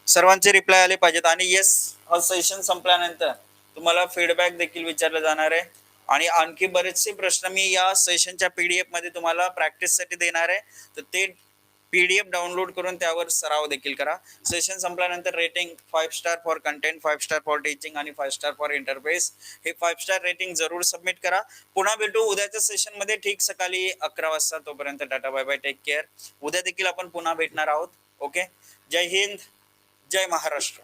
[SPEAKER 1] सर्वांचे रिप्लाय आले पाहिजेत. आणि येस, हा सेशन संपल्यानंतर तुम्हाला फीडबॅक देखील विचारला जाणार आहे, आणि आणखी बरेचसे प्रश्न मी या सेशनच्या पीडीएफ मध्ये तुम्हाला प्रॅक्टिस साठी देणार आहे. तर ते पीडीएफ डाउनलोड करून त्यावर सराव देखील करा. सेशन संपल्यानंतर rating 5 star for content, 5 star for teaching आणि 5 स्टार फॉर इंटरफेस, हे 5 स्टार रेटिंग जरूर सबमिट करा. पुन्हा भेटू उद्याच्या सेशन मध्ये ठीक सकाळी 11 वाजता. तोपर्यंत tata bye bye, take care. उद्या देखील आपण पुन्हा भेटणार आहोत. ओके, जय हिंद, जय महाराष्ट्र.